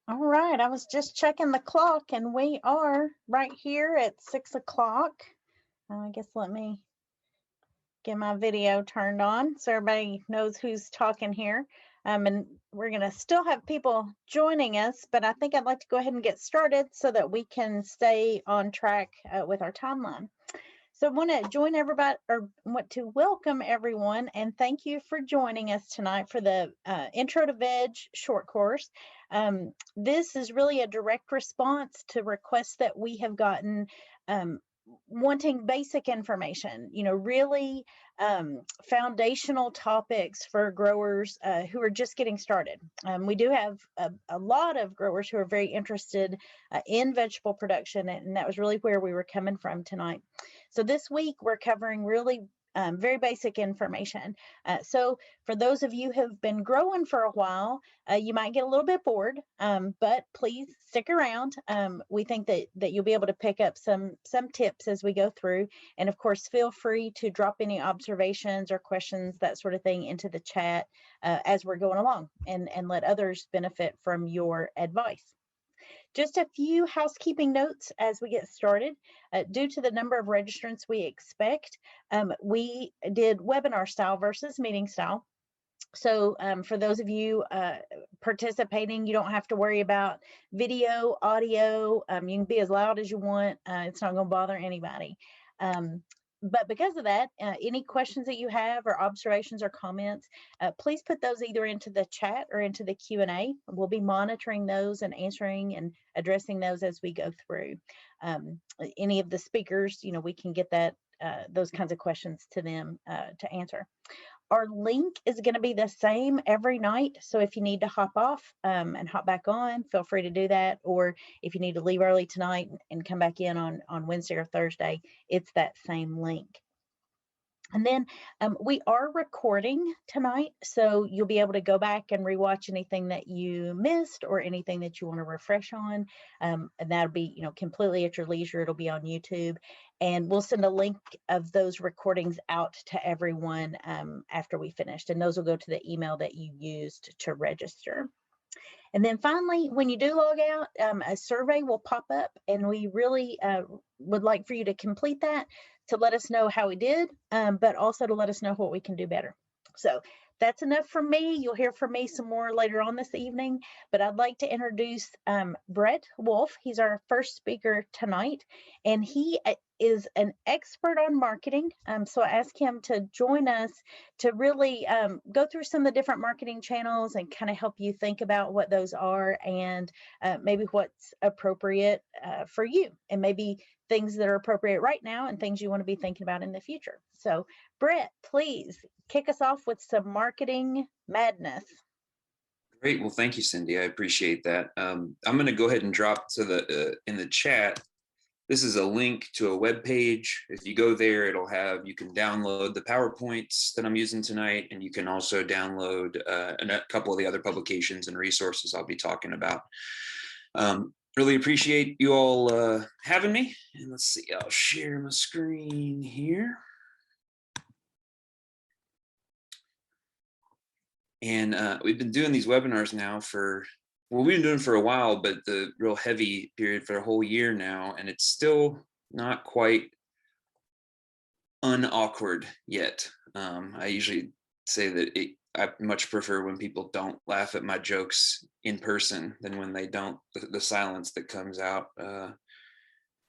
All right, I was just checking the clock and we are right here at 6 o'clock. I guess let me get my video turned on so everybody knows who's talking here. And we're going to still have people joining us, but I think I'd like to go ahead and get started so that we can stay on track with our timeline. So I want to join everybody, or want to welcome everyone, and thank you for joining us tonight for the Intro to Veg short course. This is really a direct response to requests that we have gotten wanting basic information, really foundational topics for growers who are just getting started. We do have a lot of growers who are very interested in vegetable production, and that was really where we were coming from tonight. So this week we're covering really very basic information. So for those of you who have been growing for a while, you might get a little bit bored, but please stick around. We think that you'll be able to pick up some tips as we go through. And of course, feel free to drop any observations or questions, that sort of thing, into the chat as we're going along, and let others benefit from your advice. Just a few housekeeping notes as we get started. Due to the number of registrants we expect, we did webinar style versus meeting style. So for those of you participating, you don't have to worry about video, audio. You can be as loud as you want. It's not going to bother anybody. But because of that, any questions that you have or observations or comments, please put those either into the chat or into the Q&A. We'll be monitoring those and answering and addressing those as we go through. Any of the speakers, we can get those kinds of questions to them to answer. Our link is going to be the same every night. So if you need to hop off and hop back on, feel free to do that. Or if you need to leave early tonight and come back in on Wednesday or Thursday, it's that same link. And then we are recording tonight, so you'll be able to go back and rewatch anything that you missed or anything that you want to refresh on. And that'll be, completely at your leisure. It'll be on YouTube. And we'll send a link of those recordings out to everyone after we finished. And those will go to the email that you used to register. And then finally, when you do log out, a survey will pop up, and we really would like for you to complete that to let us know how we did, but also to let us know what we can do better. So that's enough from me. You'll hear from me some more later on this evening, but I'd like to introduce Brett Wolff. He's our first speaker tonight, and he is an expert on marketing. So I asked him to join us to really go through some of the different marketing channels and kind of help you think about what those are and maybe what's appropriate for you, and maybe things that are appropriate right now and things you want to be thinking about in the future. So Brett, please kick us off with some marketing madness. Great. Well, thank you, Cindy. I appreciate that. I'm going to go ahead and drop to in the chat. This is a link to a web page. If you go there, you can download the PowerPoints that I'm using tonight, and you can also download a couple of the other publications and resources I'll be talking about. Really appreciate you all having me. And let's see, I'll share my screen here. And we've been doing these webinars now we've been doing for a while, but the real heavy period for a whole year now, and it's still not quite unawkward yet. I usually say that I much prefer when people don't laugh at my jokes in person than when they don't, the silence that comes out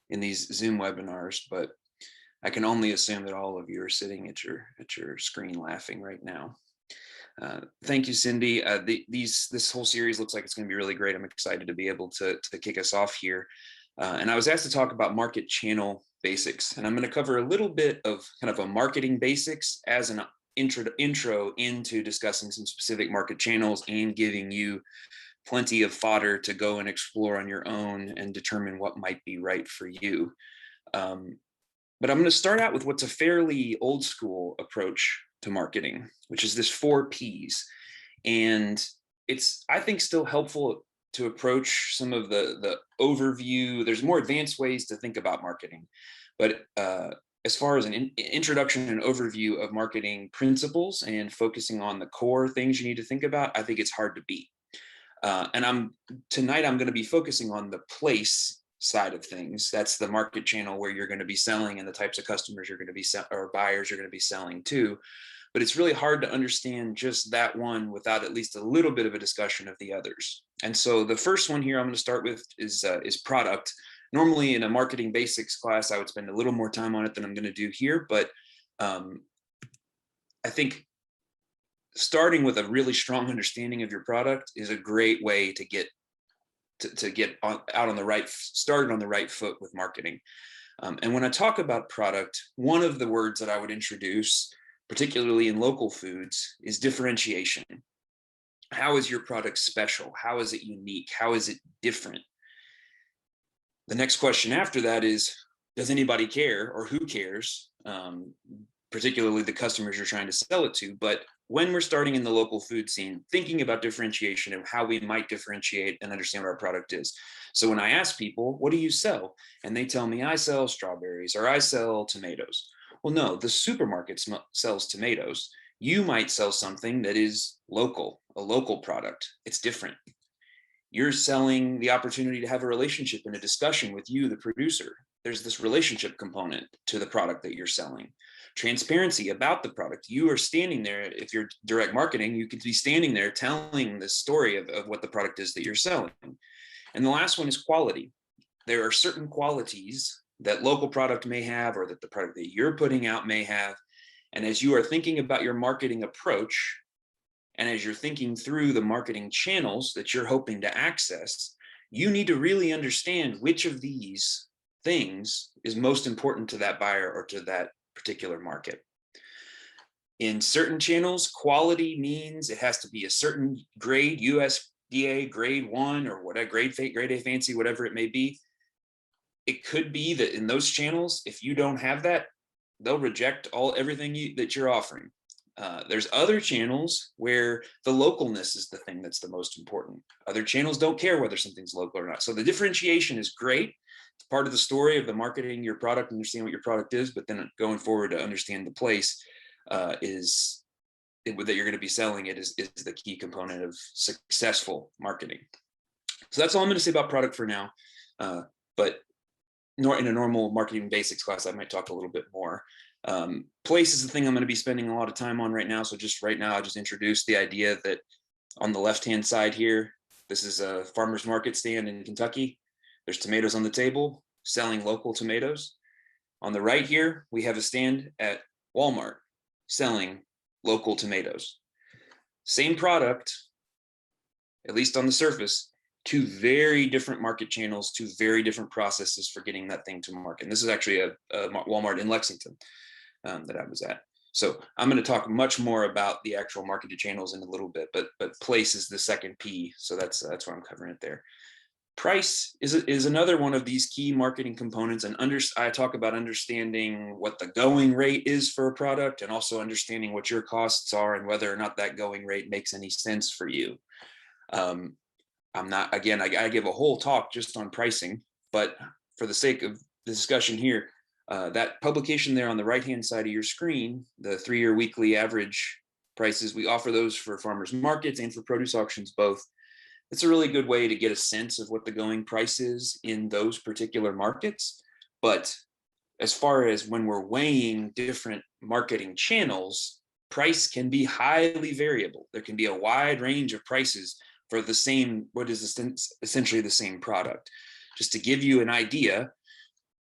in these Zoom webinars. But I can only assume that all of you are sitting at your screen laughing right now. Thank you, Cindy. This whole series looks like it's going to be really great. I'm excited to be able to kick us off here. And I was asked to talk about market channel basics, and I'm going to cover a little bit of kind of a marketing basics as an intro into discussing some specific market channels and giving you plenty of fodder to go and explore on your own and determine what might be right for you. But I'm going to start out with what's a fairly old school approach to marketing, which is this 4 Ps. And it's, I think, still helpful to approach some of the overview. There's more advanced ways to think about marketing, but as far as an introduction and overview of marketing principles and focusing on the core things you need to think about, I think it's hard to beat. And tonight I'm going to be focusing on the place side of things. That's the market channel where you're going to be selling and the types of customers you're going to be or buyers you're going to be selling to. But it's really hard to understand just that one without at least a little bit of a discussion of the others. And so the first one here I'm going to start with is product. Normally in a marketing basics class, I would spend a little more time on it than I'm going to do here, but I think starting with a really strong understanding of your product is a great way to get started on the right foot with marketing. And when I talk about product, one of the words that I would introduce, particularly in local foods, is differentiation. How is your product special? How is it unique? How is it different? The next question after that is, does anybody care, or who cares? Particularly the customers you're trying to sell it to. But when we're starting in the local food scene, thinking about differentiation and how we might differentiate and understand what our product is. So when I ask people, what do you sell? And they tell me, I sell strawberries or I sell tomatoes. Well, no, the supermarket sells tomatoes. You might sell something that is local, a local product. It's different. You're selling the opportunity to have a relationship and a discussion with you, the producer. There's this relationship component to the product that you're selling. Transparency about the product. You are standing there. If you're direct marketing, you could be standing there telling the story of what the product is that you're selling. And the last one is quality. There are certain qualities that local product may have, or that the product that you're putting out may have. And as you are thinking about your marketing approach, and as you're thinking through the marketing channels that you're hoping to access, you need to really understand which of these things is most important to that buyer or to that particular market. In certain channels, quality means it has to be a certain grade, USDA grade 1 or whatever, grade A fancy, whatever it may be. It could be that in those channels, if you don't have that, they'll reject everything that you're offering. There's other channels where the localness is the thing that's the most important. Other channels don't care whether something's local or not. So the differentiation is great. It's part of the story of the marketing your product, understand what your product is, but then going forward to understand the place that you're going to be selling it is the key component of successful marketing. So that's all I'm going to say about product for now. But in a normal marketing basics class, I might talk a little bit more. Place is the thing I'm going to be spending a lot of time on right now. So just right now, I just introduced the idea that on the left-hand side here, this is a farmer's market stand in Kentucky. There's tomatoes on the table, selling local tomatoes. On the right here, we have a stand at Walmart selling local tomatoes. Same product, at least on the surface, two very different market channels, two very different processes for getting that thing to market. And this is actually a Walmart in Lexington that I was at. So I'm going to talk much more about the actual marketed channels in a little bit, but place is the second P. So that's why I'm covering it there. Price is another one of these key marketing components. And I talk about understanding what the going rate is for a product, and also understanding what your costs are and whether or not that going rate makes any sense for you. I give a whole talk just on pricing, but for the sake of the discussion here, that publication there on the right-hand side of your screen, the 3-year weekly average prices, we offer those for farmers markets and for produce auctions both. It's a really good way to get a sense of what the going price is in those particular markets. But as far as when we're weighing different marketing channels, price can be highly variable. There can be a wide range of prices for the same, what is essentially the same product. Just to give you an idea,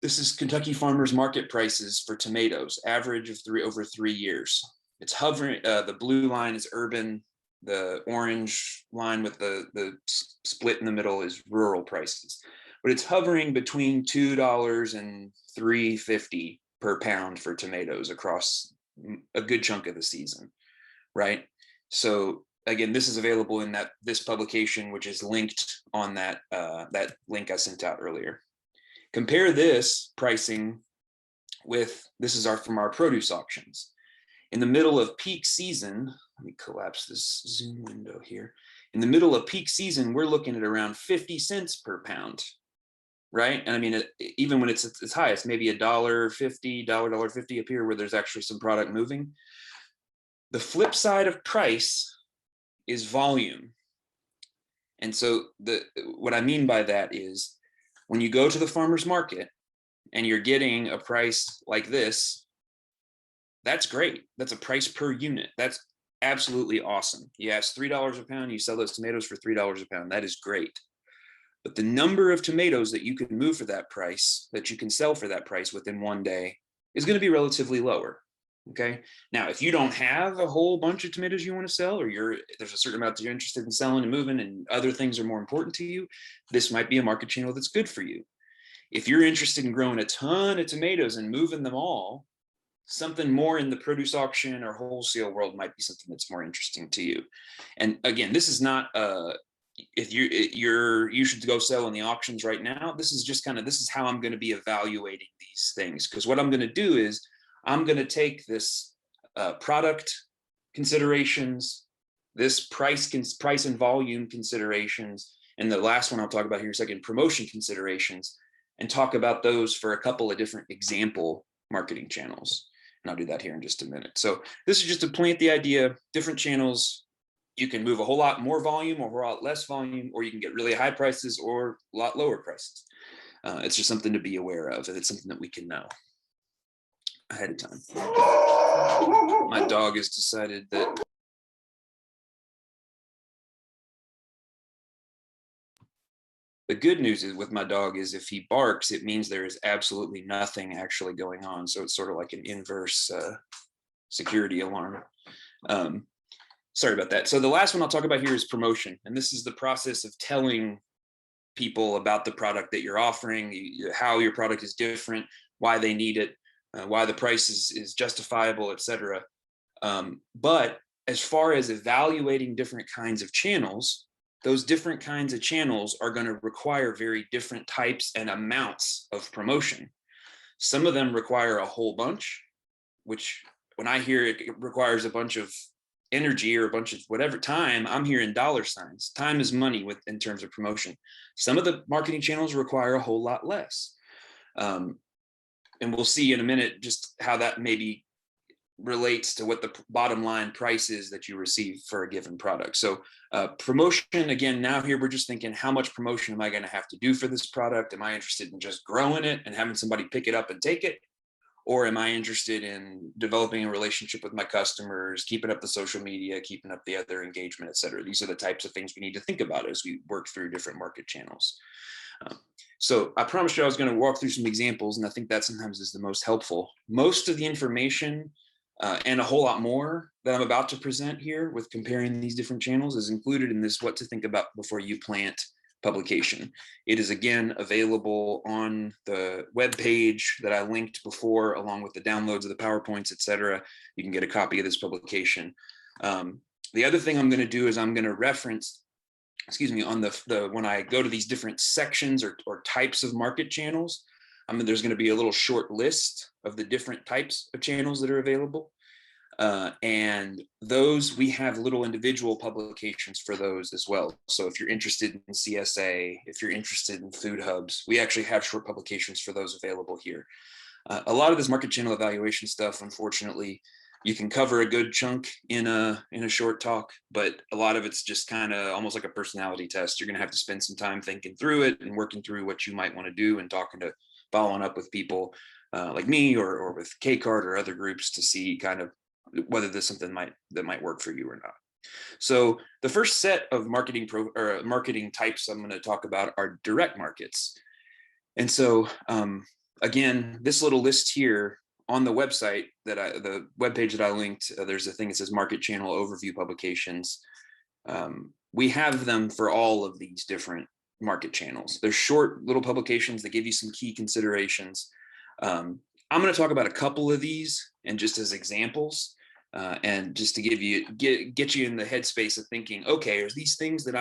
this is Kentucky farmers market prices for tomatoes, average of over 3 years. It's hovering, the blue line is urban, the orange line with the split in the middle is rural prices. But it's hovering between $2 and $3.50 per pound for tomatoes across a good chunk of the season, right? So again, this is available in this publication, which is linked on that link I sent out earlier. Compare this pricing with, this is from our produce auctions. In the middle of peak season, let me collapse this Zoom window here. In the middle of peak season, we're looking at around 50 cents per pound, right? And I mean, even when it's its highest, maybe $1.50, $1.50 up here where there's actually some product moving. The flip side of price is volume. And so what I mean by that is when you go to the farmer's market and you're getting a price like this, that's great. That's a price per unit. That's absolutely awesome. You ask $3 a pound, you sell those tomatoes for $3 a pound. That is great. But the number of tomatoes that you can move for that price, that you can sell for that price within one day, is going to be relatively lower. Okay. Now, if you don't have a whole bunch of tomatoes you want to sell, or there's a certain amount that you're interested in selling and moving, and other things are more important to you, this might be a market channel that's good for you. If you're interested in growing a ton of tomatoes and moving them all, something more in the produce auction or wholesale world might be something that's more interesting to you. And again, this is not if you should go sell in the auctions right now. This is just this is how I'm going to be evaluating these things, because what I'm going to do is I'm going to take this product considerations, this price and volume considerations, and the last one I'll talk about here in a second, promotion considerations, and talk about those for a couple of different example marketing channels. And I'll do that here in just a minute. So this is just to plant the idea, different channels. You can move a whole lot more volume or a whole lot less volume, or you can get really high prices or a lot lower prices. It's just something to be aware of, and it's something that we can know ahead of time. My dog has decided that the good news is with my dog is if he barks, it means there is absolutely nothing actually going on. So it's sort of like an inverse security alarm. Sorry about that. So the last one I'll talk about here is promotion. And this is the process of telling people about the product that you're offering, how your product is different, why they need it, why the price is justifiable, etc. But as far as evaluating different kinds of channels, those different kinds of channels are going to require very different types and amounts of promotion. Some of them require a whole bunch, which when I hear it requires a bunch of energy or a bunch of whatever time, I'm hearing dollar signs. Time is money in terms of promotion. Some of the marketing channels require a whole lot less. And we'll see in a minute just how that maybe relates to what the bottom line price is that you receive for a given product. So promotion, again, now here we're just thinking, how much promotion am I going to have to do for this product? Am I interested in just growing it and having somebody pick it up and take it? Or am I interested in developing a relationship with my customers, keeping up the social media, keeping up the other engagement, et cetera? These are the types of things we need to think about as we work through different market channels. So I promised you I was going to walk through some examples, and I think that sometimes is the most helpful. Most of the information and a whole lot more that I'm about to present here with comparing these different channels is included in this What to Think About Before You Plant publication. It is again available on the web page that I linked before, along with the downloads of the PowerPoints, etc. You can get a copy of this publication. The other thing I'm going to do is I'm going to reference, on the when I go to these different sections or types of market channels, there's going to be a little short list of the different types of channels that are available. And those, we have little individual publications for those as well. So if you're interested in CSA, if you're interested in food hubs, we actually have short publications for those available here. A lot of this market channel evaluation stuff, unfortunately, you can cover a good chunk in a short talk, but a lot of it's just kind of almost like a personality test. You're going to have to spend some time thinking through it and working through what you might want to do and following up with people like me or with K-Card or other groups to see kind of whether there's something that might work for you or not. So the first set of marketing types I'm going to talk about are direct markets. And so again, this little list here on the website the webpage that I linked, there's a thing that says Market Channel Overview Publications. We have them for all of these different market channels. They're short little publications that give you some key considerations. I'm going to talk about a couple of these and just as examples, and just to get you in the headspace of thinking, okay, are these things that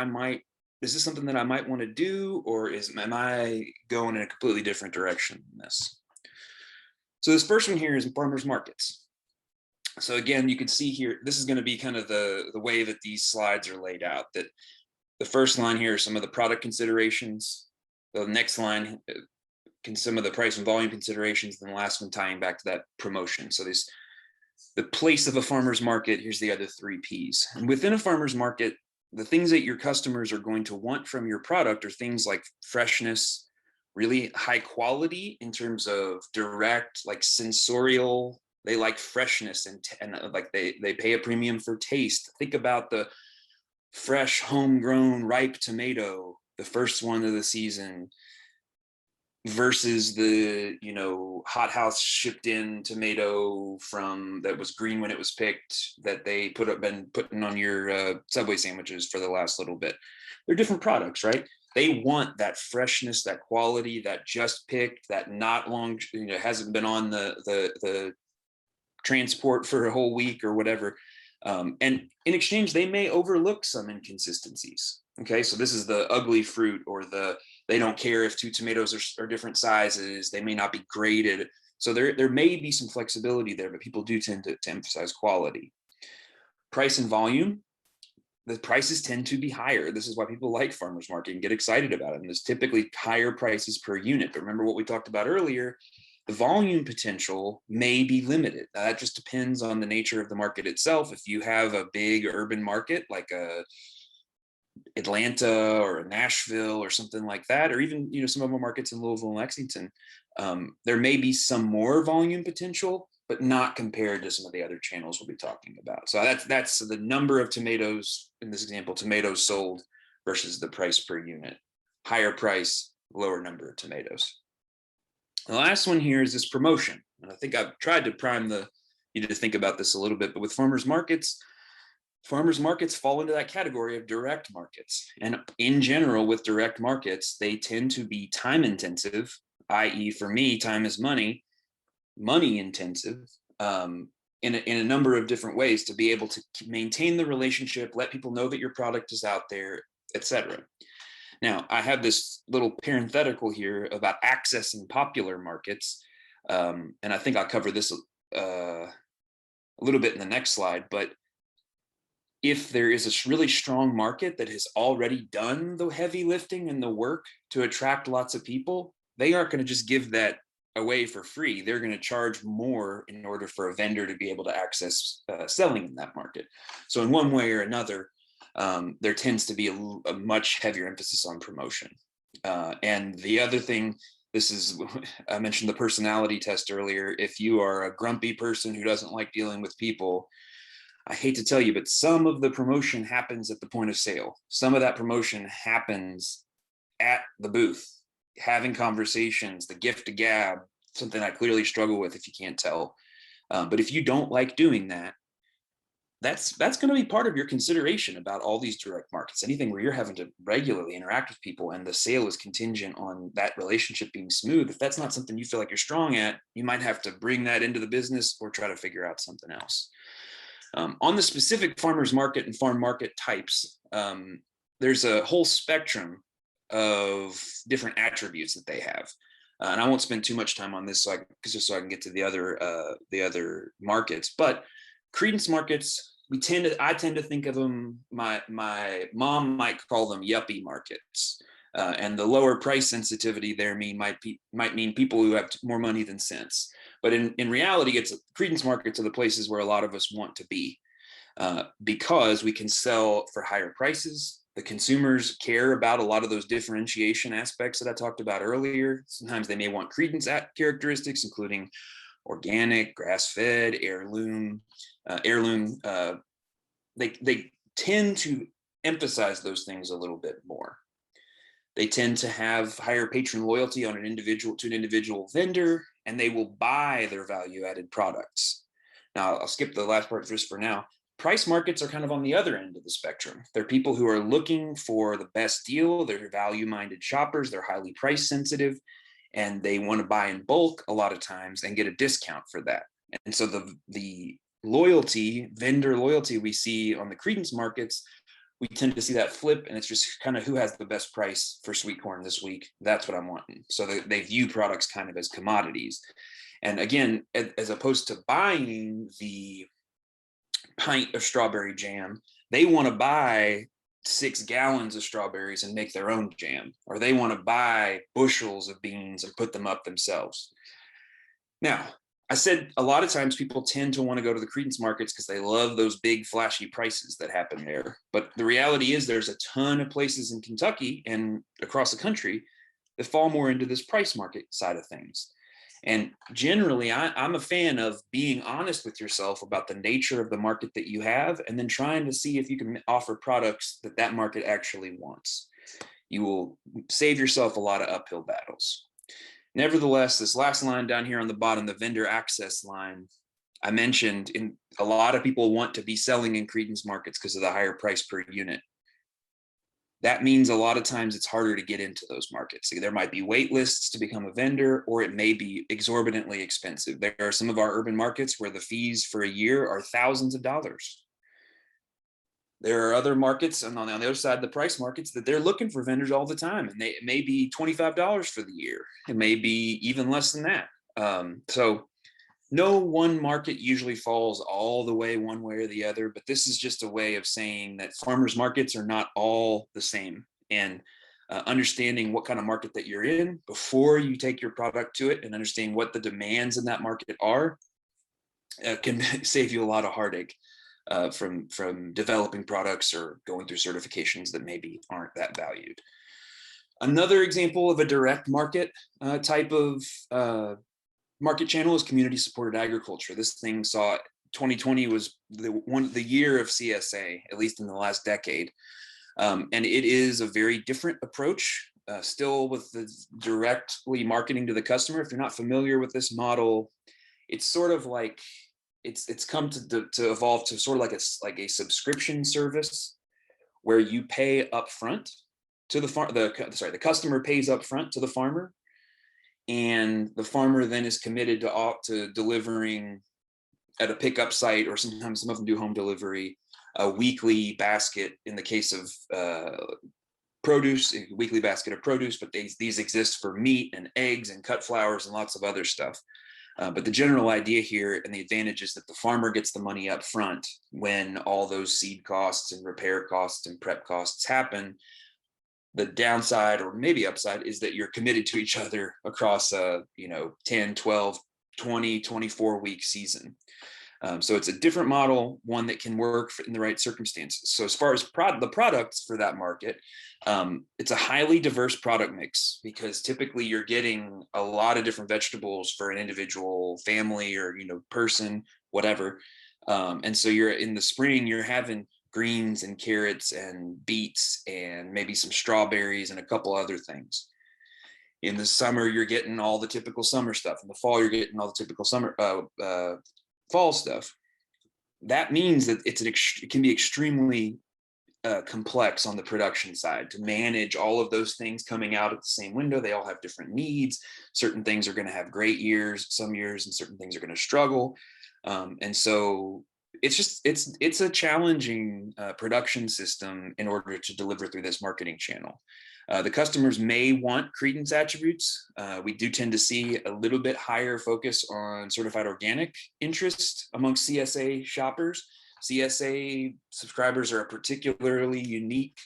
is this something that I might want to do, or am I going in a completely different direction than this? So this first one here is farmers markets. So again, you can see here, this is going to be kind of the way that these slides are laid out, that the first line here are some of the product considerations. The next line some of the price and volume considerations, and the last one tying back to that promotion. So the place of a farmer's market, here's the other 3 Ps. And within a farmer's market, the things that your customers are going to want from your product are things like freshness, really high quality in terms of direct, like sensorial. They like freshness and like they pay a premium for taste. Think about the fresh, homegrown, ripe tomato, the first one of the season, versus the, you know, hothouse shipped in tomato from that was green when it was picked, that they been putting on your Subway sandwiches for the last little bit. They're different products, right? They want that freshness, that quality, that just picked, that not long, you know, hasn't been on the transport for a whole week or whatever. And in exchange, they may overlook some inconsistencies. Okay, so this is the ugly fruit, or they don't care if two tomatoes are different sizes. They may not be graded. So there may be some flexibility there, but people do tend to emphasize quality. Price and volume. The prices tend to be higher. This is why people like farmers market and get excited about it. And there's typically higher prices per unit. But remember what we talked about earlier, the volume potential may be limited. That just depends on the nature of the market itself. If you have a big urban market like a Atlanta or a Nashville or something like that, or even, you know, some of our markets in Louisville and Lexington, there may be some more volume potential, but not compared to some of the other channels we'll be talking about. So that's the number of tomatoes, in this example, tomatoes sold versus the price per unit. Higher price, lower number of tomatoes. The last one here is this promotion. And I think I've tried to prime you to think about this a little bit, but with farmers markets fall into that category of direct markets. And in general, with direct markets, they tend to be time intensive, i.e. for me, time is money intensive, in a number of different ways, to be able to maintain the relationship, let people know that your product is out there, etc. Now, I have this little parenthetical here about accessing popular markets, and I think I'll cover this a little bit in the next slide, but if there is a really strong market that has already done the heavy lifting and the work to attract lots of people, they aren't going to just give that away for free. They're going to charge more in order for a vendor to be able to access selling in that market. So in one way or another, there tends to be a much heavier emphasis on promotion. And the other thing, I mentioned the personality test earlier. If you are a grumpy person who doesn't like dealing with people, I hate to tell you, but some of the promotion happens at the point of sale. Some of that promotion happens at the booth, having conversations, the gift to gab, something I clearly struggle with if you can't tell. But if you don't like doing that, that's going to be part of your consideration about all these direct markets. Anything where you're having to regularly interact with people and the sale is contingent on that relationship being smooth. If that's not something you feel like you're strong at, you might have to bring that into the business or try to figure out something else. On the specific farmers market and farm market types, there's a whole spectrum of different attributes that they have. And I won't spend too much time on this just so I can get to the other markets. But credence markets, I tend to think of them, my mom might call them yuppie markets. And the lower price sensitivity there might mean people who have more money than sense. But in reality, credence markets are the places where a lot of us want to be, because we can sell for higher prices. The consumers care about a lot of those differentiation aspects that I talked about earlier. Sometimes they may want credence characteristics, including organic, grass-fed, heirloom. They tend to emphasize those things a little bit more. They tend to have higher patron loyalty on an individual vendor, and they will buy their value-added products. Now, I'll skip the last part just for now. Price markets are kind of on the other end of the spectrum. They're people who are looking for the best deal. They're value-minded shoppers. They're highly price sensitive, and they want to buy in bulk a lot of times and get a discount for that. And so the vendor loyalty we see on the credence markets, we tend to see that flip, and it's just kind of who has the best price for sweet corn this week. That's what I'm wanting. So they view products kind of as commodities. And again, as opposed to buying the pint of strawberry jam, they want to buy 6 gallons of strawberries and make their own jam, or they want to buy bushels of beans and put them up themselves. Now, I said a lot of times people tend to want to go to the credence markets because they love those big flashy prices that happen there. But the reality is there's a ton of places in Kentucky and across the country that fall more into this price market side of things. And generally, I'm a fan of being honest with yourself about the nature of the market that you have, and then trying to see if you can offer products that that market actually wants. You will save yourself a lot of uphill battles. Nevertheless, this last line down here on the bottom, the vendor access line, I mentioned a lot of people want to be selling in credence markets because of the higher price per unit. That means a lot of times it's harder to get into those markets. There might be wait lists to become a vendor, or it may be exorbitantly expensive. There are some of our urban markets where the fees for a year are thousands of dollars. There are other markets, and on the other side of the price markets, that they're looking for vendors all the time, and it may be $25 for the year. It may be even less than that. So no one market usually falls all the way one way or the other, but this is just a way of saying that farmers markets are not all the same. And understanding what kind of market that you're in before you take your product to it, and understanding what the demands in that market are, can save you a lot of heartache from developing products or going through certifications that maybe aren't that valued. Another example of a direct market type of market channel is community supported agriculture. This thing saw 2020 was the year of CSA, at least in the last decade. And it is a very different approach, still with the directly marketing to the customer. If you're not familiar with this model, it's sort of like, it's come to evolve to sort of like a subscription service where you pay up front to the customer pays up front to the farmer, and the farmer then is committed to delivering at a pickup site, or sometimes some of them do home delivery, a weekly basket in the case of produce, a weekly basket of produce, but these exist for meat and eggs and cut flowers and lots of other stuff. But the general idea here and the advantage is that the farmer gets the money up front when all those seed costs and repair costs and prep costs happen. The downside, or maybe upside, is that you're committed to each other across a 10, 12, 20, 24 week season. So it's a different model, one that can work in the right circumstances. So as far as the products for that market, it's a highly diverse product mix, because typically you're getting a lot of different vegetables for an individual family or person, whatever. And so you're in the spring, you're having greens and carrots and beets and maybe some strawberries and a couple other things. In the summer, you're getting all the typical summer stuff. In the fall, you're getting all the typical fall stuff. That means that it can be extremely complex on the production side to manage all of those things coming out at the same window. They all have different needs. Certain things are going to have great years some years, and certain things are going to struggle. And so it's a challenging production system in order to deliver through this marketing channel. The customers may want credence attributes. We do tend to see a little bit higher focus on certified organic interest amongst CSA shoppers. CSA subscribers are a particularly unique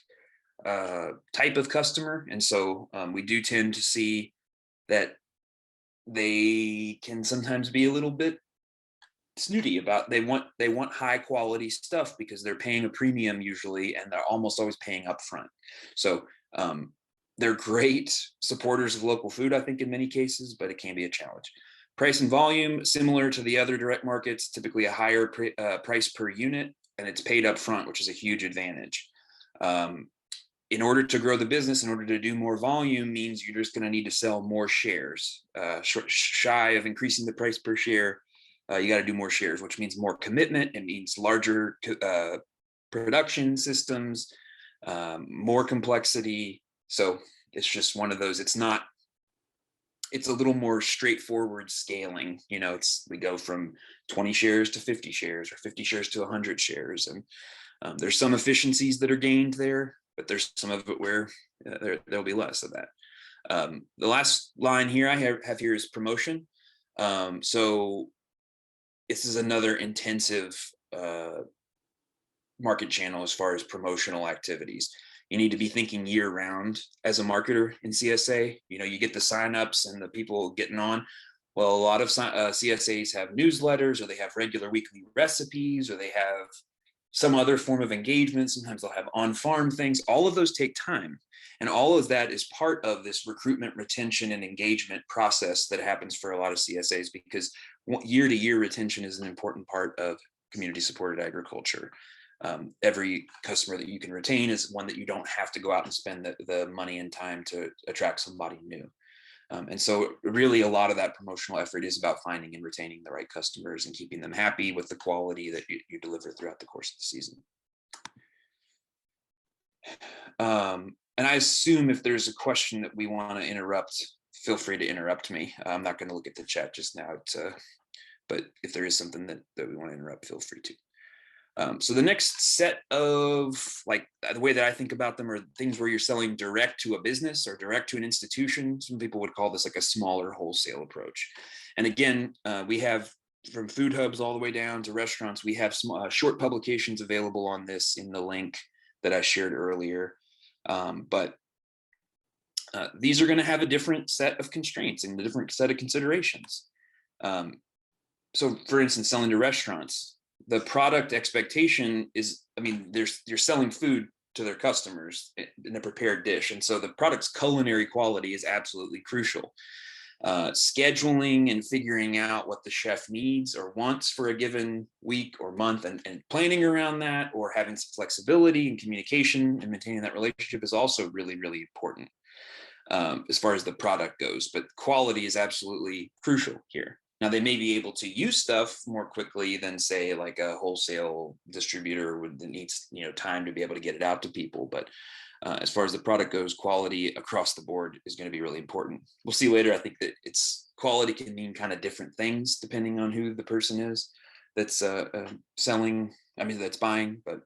type of customer. And so we do tend to see that they can sometimes be a little bit snooty about they want high quality stuff because they're paying a premium usually, and they're almost always paying up front. So they're great supporters of local food, I think, in many cases, but it can be a challenge. Price and volume, similar to the other direct markets, typically a higher price per unit, and it's paid up front, which is a huge advantage. In order to grow the business, in order to do more volume, means you're just going to need to sell more shares. Shy of increasing the price per share, you got to do more shares, which means more commitment. It means larger production systems, more complexity. So it's just one of those. It's a little more straightforward scaling. We go from 20 shares to 50 shares, or 50 shares to 100 shares. And there's some efficiencies that are gained there, but there's some of it where there'll be less of that. The last line here I have here is promotion. So this is another intensive market channel as far as promotional activities. You need to be thinking year round as a marketer in CSA. You get the signups and the people getting on. Well, a lot of CSAs have newsletters, or they have regular weekly recipes, or they have some other form of engagement. Sometimes they'll have on-farm things. All of those take time. And all of that is part of this recruitment, retention, and engagement process that happens for a lot of CSAs, because year-to-year retention is an important part of community-supported agriculture. Every customer that you can retain is one that you don't have to go out and spend the money and time to attract somebody new. And so really a lot of that promotional effort is about finding and retaining the right customers and keeping them happy with the quality that you deliver throughout the course of the season. And I assume if there's a question that we want to interrupt, feel free to interrupt me. I'm not going to look at the chat just now, but if there is something that we want to interrupt, feel free to. So the next set of, like, the way that I think about them are things where you're selling direct to a business or direct to an institution. Some people would call this like a smaller wholesale approach. And again, we have from food hubs all the way down to restaurants, we have some short publications available on this in the link that I shared earlier. But these are going to have a different set of constraints and a different set of considerations. So for instance, selling to restaurants, the product expectation is, I mean, you're selling food to their customers in a prepared dish. And so the product's culinary quality is absolutely crucial. Scheduling and figuring out what the chef needs or wants for a given week or month, and planning around that, or having some flexibility and communication and maintaining that relationship is also really, really important as far as the product goes. But quality is absolutely crucial here. Now, they may be able to use stuff more quickly than, say, like a wholesale distributor that needs, time to be able to get it out to people. But as far as the product goes, quality across the board is going to be really important. We'll see later. I think that quality can mean kind of different things depending on who the person is that's selling. I mean, that's buying. But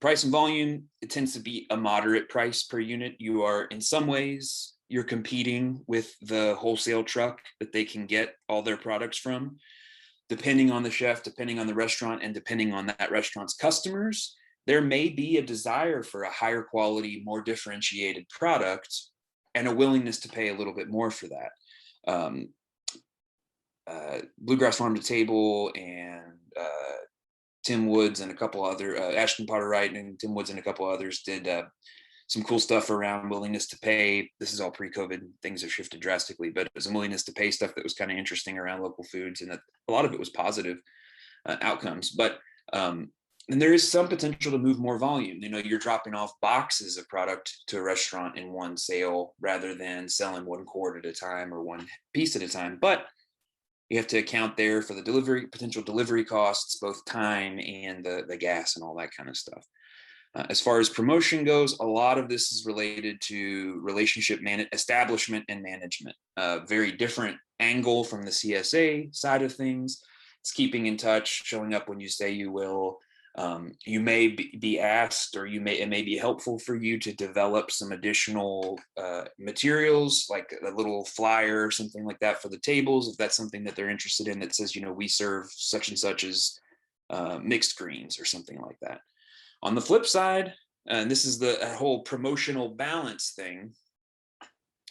price and volume, it tends to be a moderate price per unit. You are, in some ways, you're competing with the wholesale truck that they can get all their products from. Depending on the chef, depending on the restaurant, and depending on that restaurant's customers, there may be a desire for a higher quality, more differentiated product and a willingness to pay a little bit more for that. Bluegrass Farm to Table and Tim Woods and a couple other, Ashton Potter Wright and Tim Woods and a couple others did some cool stuff around willingness to pay. This is all pre-COVID, things have shifted drastically, but it was a willingness to pay stuff that was kind of interesting around local foods, and that a lot of it was positive outcomes. But and there is some potential to move more volume. You're dropping off boxes of product to a restaurant in one sale rather than selling one quart at a time or one piece at a time. But you have to account there for the potential delivery costs, both time and the gas and all that kind of stuff. As far as promotion goes, a lot of this is related to relationship establishment and management. Very different angle from the CSA side of things. It's keeping in touch, showing up when you say you will. You may be asked, or it may be helpful for you to develop some additional materials, like a little flyer or something like that for the tables, if that's something that they're interested in, that says, we serve such and such as mixed greens or something like that. On the flip side, and this is the whole promotional balance thing,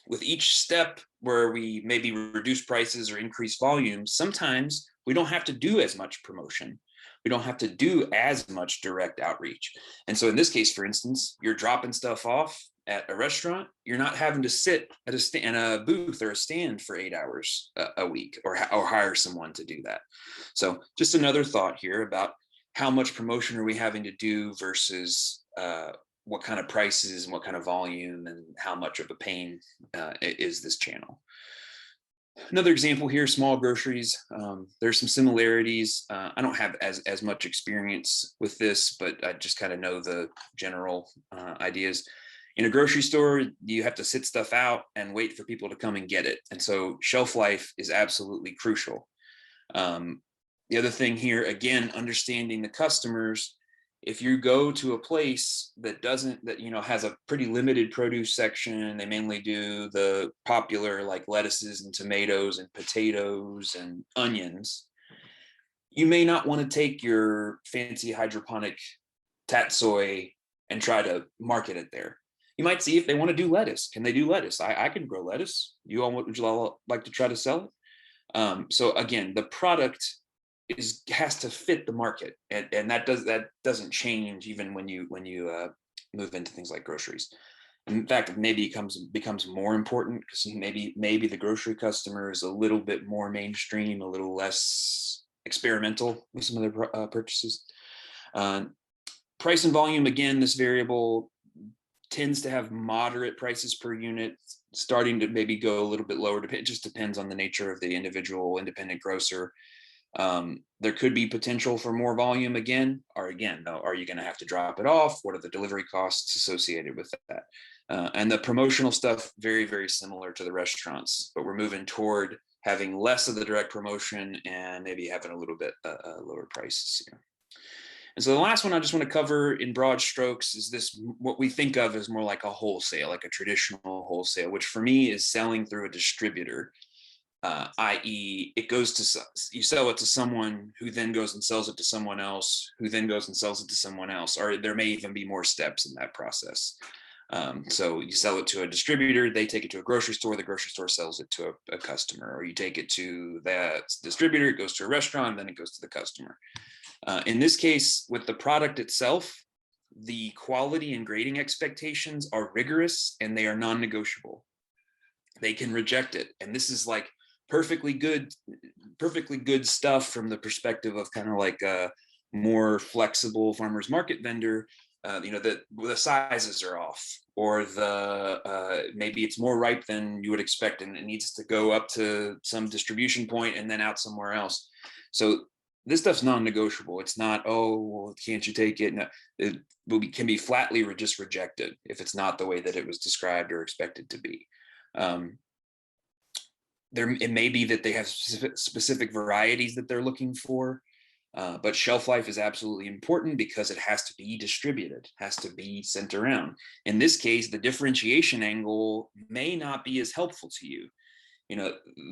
with each step where we maybe reduce prices or increase volumes, sometimes we don't have to do as much promotion. We don't have to do as much direct outreach. And so in this case, for instance, you're dropping stuff off at a restaurant, you're not having to sit at in a booth or a stand for 8 hours a week, or hire someone to do that. So just another thought here about how much promotion are we having to do versus what kind of prices and what kind of volume, and how much of a pain is this channel. Another example here, small groceries. There's some similarities. I don't have as much experience with this, but I just kind of know the general ideas. In a grocery store, you have to sit stuff out and wait for people to come and get it. And so shelf life is absolutely crucial. The other thing here, again, understanding the customers. If you go to a place that has a pretty limited produce section, they mainly do the popular like lettuces and tomatoes and potatoes and onions, you may not want to take your fancy hydroponic tatsoi and try to market it there. You might see if they want to do lettuce. Can they do lettuce? I can grow lettuce. Would you all like to try to sell it? So again, the product has to fit the market, and that doesn't change even when you move into things like groceries. In fact, it maybe becomes more important because maybe the grocery customer is a little bit more mainstream, a little less experimental with some of their purchases. Price and volume, again, this variable tends to have moderate prices per unit, starting to maybe go a little bit lower. It just depends on the nature of the individual independent grocer. There could be potential for more volume again, or again, though, are you going to have to drop it off? What are the delivery costs associated with that? And the promotional stuff, very, very similar to the restaurants, but we're moving toward having less of the direct promotion and maybe having a little bit lower prices here. And so the last one I just want to cover in broad strokes is this, what we think of as more like a wholesale, like a traditional wholesale, which for me is selling through a distributor. I.e., you sell it to someone who then goes and sells it to someone else, who then goes and sells it to someone else, or there may even be more steps in that process. So you sell it to a distributor, they take it to a grocery store, the grocery store sells it to a customer, or you take it to that distributor, it goes to a restaurant, then it goes to the customer. In this case, with the product itself, the quality and grading expectations are rigorous and they are non-negotiable. They can reject it. And this is like perfectly good stuff from the perspective of kind of like a more flexible farmers market vendor. The sizes are off, or maybe it's more ripe than you would expect, and it needs to go up to some distribution point and then out somewhere else. So this stuff's non-negotiable. It's not, oh, well, can't you take it? No, it can be flatly just rejected if it's not the way that it was described or expected to be. It may be that they have specific varieties that they're looking for, but shelf life is absolutely important because it has to be distributed, has to be sent around. In this case, the differentiation angle may not be as helpful to you.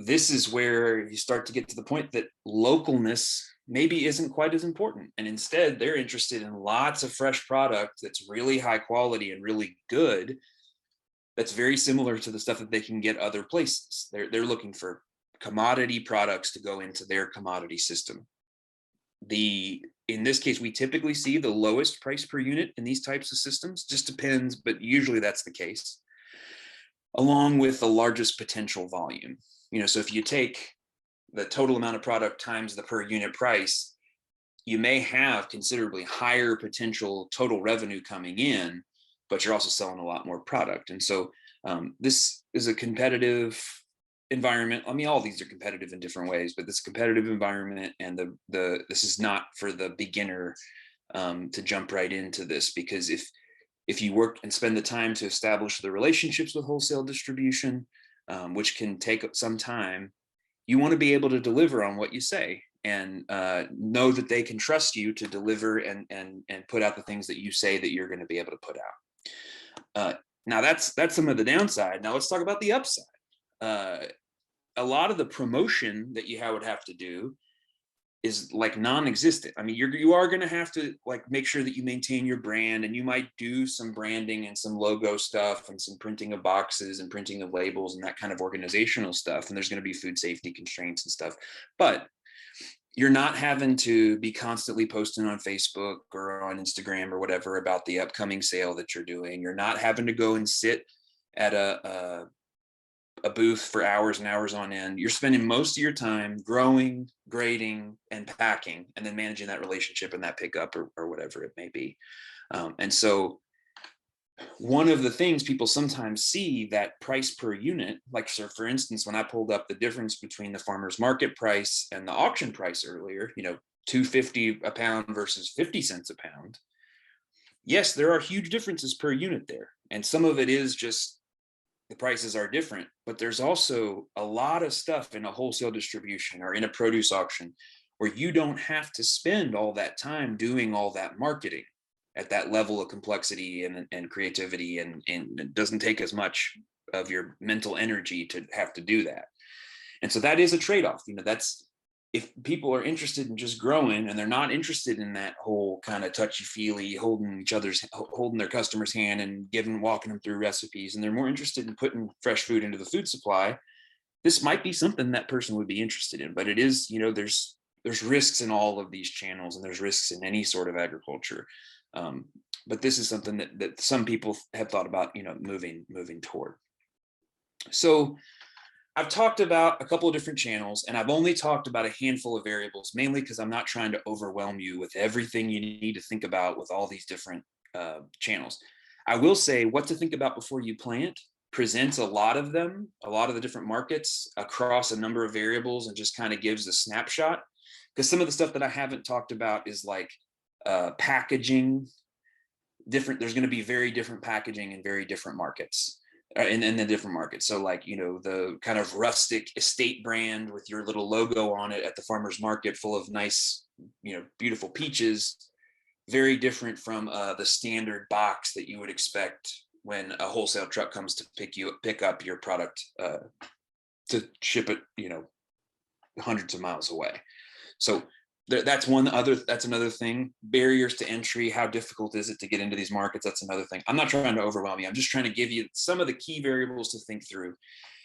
This is where you start to get to the point that localness maybe isn't quite as important. And instead, they're interested in lots of fresh product that's really high quality and really good. That's very similar to the stuff that they can get other places. They're looking for commodity products to go into their commodity system. In this case, we typically see the lowest price per unit in these types of systems. Just depends, but usually that's the case, along with the largest potential volume. So if you take the total amount of product times the per unit price, you may have considerably higher potential total revenue coming in, but you're also selling a lot more product. And so this is a competitive environment. I mean, all these are competitive in different ways, but this competitive environment, and this is not for the beginner to jump right into this, because if you work and spend the time to establish the relationships with wholesale distribution, which can take some time, you want to be able to deliver on what you say, and know that they can trust you to deliver and put out the things that you say that you're going to be able to put out. Now that's some of the downside. Now let's talk about the upside. A lot of the promotion that you would have to do is like non-existent. I mean, you are going to have to like make sure that you maintain your brand, and you might do some branding and some logo stuff and some printing of boxes and printing of labels and that kind of organizational stuff. And there's going to be food safety constraints and stuff, but you're not having to be constantly posting on Facebook or on Instagram or whatever about the upcoming sale that you're doing. You're not having to go and sit at a booth for hours and hours on end. You're spending most of your time growing, grading, and packing, and then managing that relationship and that pickup or whatever it may be. And so one of the things people sometimes see, that price per unit, like, so for instance, when I pulled up the difference between the farmer's market price and the auction price earlier, $2.50 a pound versus 50 cents a pound. Yes, there are huge differences per unit there. And some of it is just the prices are different, but there's also a lot of stuff in a wholesale distribution or in a produce auction where you don't have to spend all that time doing all that marketing at that level of complexity and creativity, and it doesn't take as much of your mental energy to have to do that. And so that is a trade-off. That's, if people are interested in just growing and they're not interested in that whole kind of touchy-feely holding their customer's hand and walking them through recipes, and they're more interested in putting fresh food into the food supply, this might be something that person would be interested in. But it is, you know, there's risks in all of these channels, and there's risks in any sort of agriculture. But this is something that some people have thought about, you know, moving toward. So I've talked about a couple of different channels, and I've only talked about a handful of variables, mainly because I'm not trying to overwhelm you with everything you need to think about with all these different channels. I will say what to think about before you plant presents a lot of them, a lot of the different markets across a number of variables, and just kind of gives a snapshot. Because some of the stuff that I haven't talked about is like packaging. There's going to be very different packaging in very different markets. In the different markets. So like, you know, the kind of rustic estate brand with your little logo on it at the farmer's market full of nice, you know, beautiful peaches, very different from the standard box that you would expect when a wholesale truck comes to pick up your product to ship it, you know, hundreds of miles away. So that's another thing. Barriers to entry. How difficult is it to get into these markets? That's another thing. I'm not trying to overwhelm you. I'm just trying to give you some of the key variables to think through.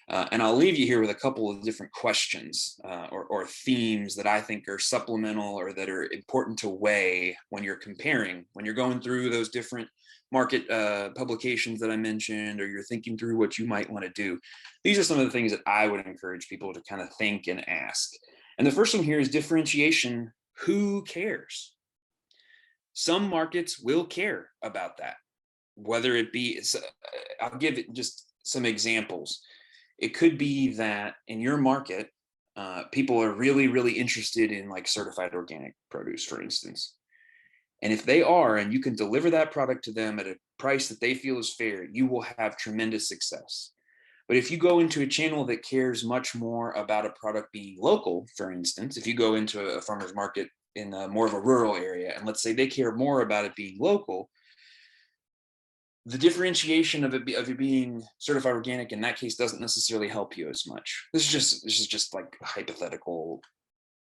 And I'll leave you here with a couple of different questions or themes that I think are supplemental or that are important to weigh when you're comparing, when you're going through those different market publications that I mentioned, or you're thinking through what you might want to do. These are some of the things that I would encourage people to kind of think and ask. And the first one here is differentiation. Who cares? Some markets will care about that, whether it be, I'll give it just some examples. It could be that in your market, people are really, really interested in like certified organic produce, for instance. And if they are, and you can deliver that product to them at a price that they feel is fair, you will have tremendous success. But if you go into a channel that cares much more about a product being local, for instance, if you go into a farmer's market in more of a rural area, and let's say they care more about it being local, the differentiation of it being certified organic in that case doesn't necessarily help you as much. This is just like hypothetical,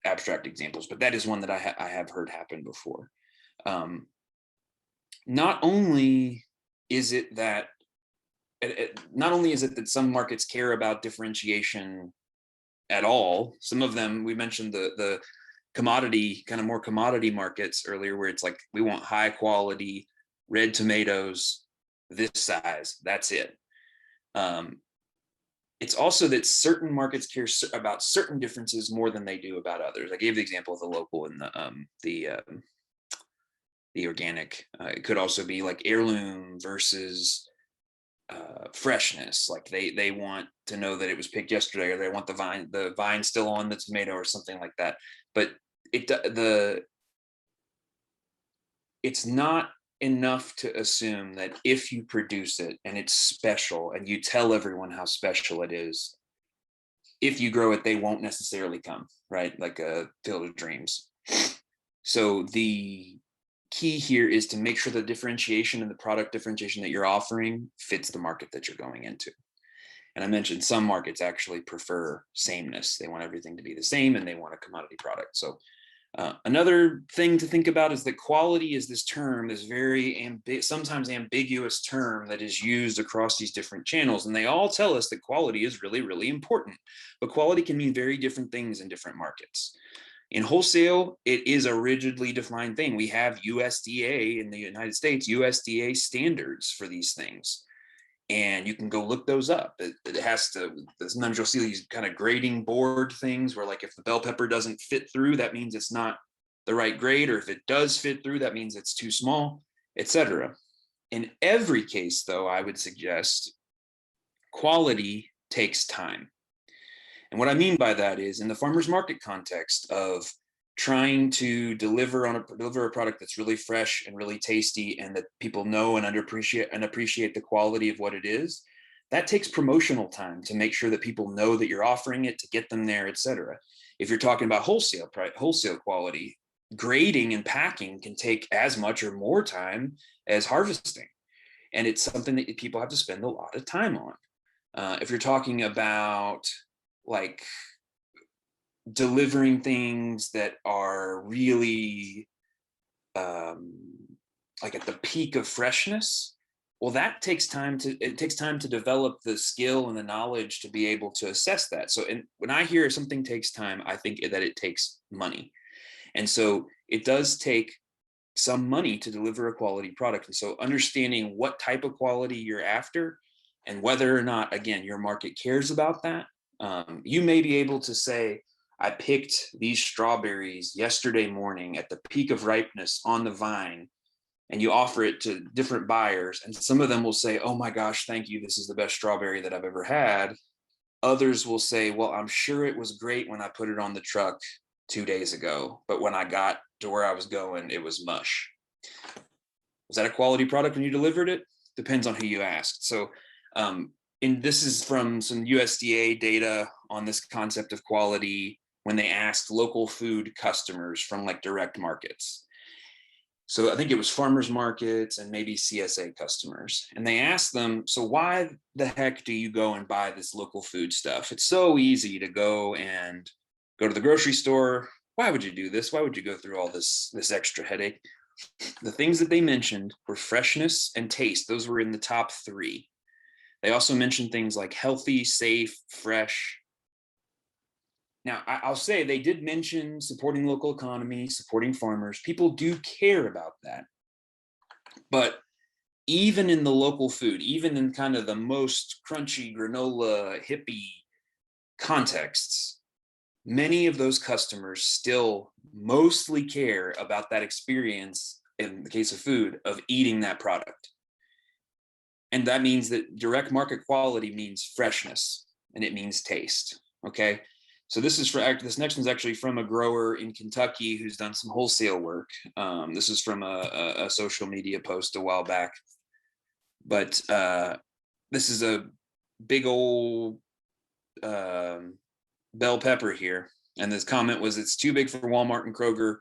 abstract examples, but that is one that I have heard happen before. Not only is it that some markets care about differentiation at all. Some of them, we mentioned the commodity, kind of more commodity markets earlier, where it's like, we want high quality red tomatoes, this size, that's it. It's also that certain markets care about certain differences more than they do about others. I gave the example of the local and the organic. It could also be like heirloom versus freshness. Like they want to know that it was picked yesterday, or they want the vine still on the tomato or something like that. But it's not enough to assume that if you produce it and it's special and you tell everyone how special it is, if you grow it, they won't necessarily come, right? Like a Field of Dreams. So the key here is to make sure the differentiation and the product differentiation that you're offering fits the market that you're going into. And I mentioned some markets actually prefer sameness. They want everything to be the same, and they want a commodity product. So another thing to think about is that quality is this term, this very sometimes ambiguous term that is used across these different channels. And they all tell us that quality is really, really important. But quality can mean very different things in different markets. In wholesale, it is a rigidly defined thing. We have USDA in the United States, USDA standards for these things. And you can go look those up. It has to, sometimes you'll see these kind of grading board things where, like, if the bell pepper doesn't fit through, that means it's not the right grade. Or if it does fit through, that means it's too small, etc. In every case, though, I would suggest quality takes time. And what I mean by that is, in the farmer's market context of trying to deliver a product that's really fresh and really tasty, and that people know and appreciate the quality of what it is, that takes promotional time to make sure that people know that you're offering it, to get them there, etc. If you're talking about wholesale quality, grading and packing can take as much or more time as harvesting. And it's something that people have to spend a lot of time on. If you're talking about like delivering things that are really like at the peak of freshness, Well, that takes time to develop the skill and the knowledge to be able to assess that. So, and when I hear something takes time, I think that it takes money. And so it does take some money to deliver a quality product. And so understanding what type of quality you're after and whether or not, again, your market cares about that. You may be able to say, I picked these strawberries yesterday morning at the peak of ripeness on the vine, and you offer it to different buyers. And some of them will say, oh my gosh, thank you. This is the best strawberry that I've ever had. Others will say, well, I'm sure it was great when I put it on the truck 2 days ago, but when I got to where I was going, it was mush. Was that a quality product when you delivered it? Depends on who you asked. So, and this is from some USDA data on this concept of quality when they asked local food customers from like direct markets. So I think it was farmers markets and maybe CSA customers. And they asked them, so why the heck do you go and buy this local food stuff? It's so easy to go to the grocery store. Why would you do this? Why would you go through all this extra headache? The things that they mentioned were freshness and taste. Those were in the top 3. They also mentioned things like healthy, safe, fresh. Now, I'll say they did mention supporting local economy, supporting farmers. People do care about that. But even in the local food, even in kind of the most crunchy granola hippie contexts, many of those customers still mostly care about that experience, in the case of food, of eating that product. And that means that direct market quality means freshness and it means taste. Okay. So this next one's actually from a grower in Kentucky who's done some wholesale work. This is from a social media post a while back. But this is a big old bell pepper here. And this comment was, it's too big for Walmart and Kroger.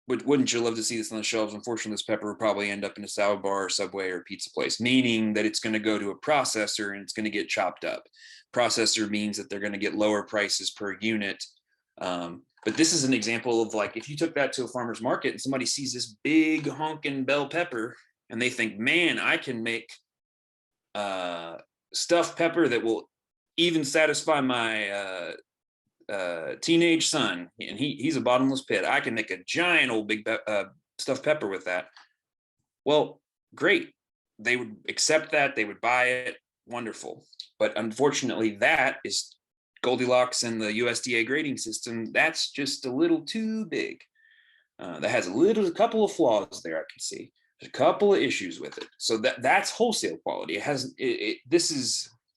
Wouldn't you love to see this on the shelves? Unfortunately, this pepper will probably end up in a salad bar, or Subway, or pizza place, meaning that it's going to go to a processor and it's going to get chopped up. Processor means that they're going to get lower prices per unit. But this is an example of like, if you took that to a farmer's market and somebody sees this big honking bell pepper and they think, man, I can make stuffed pepper that will even satisfy my teenage son, and he's a bottomless pit. I can make a giant old big stuffed pepper with that. Well, great. They would accept that. They would buy it. Wonderful. But unfortunately, that is Goldilocks and the USDA grading system. That's just a little too big. That has a couple of flaws there. I can see there's a couple of issues with it. So that's wholesale quality.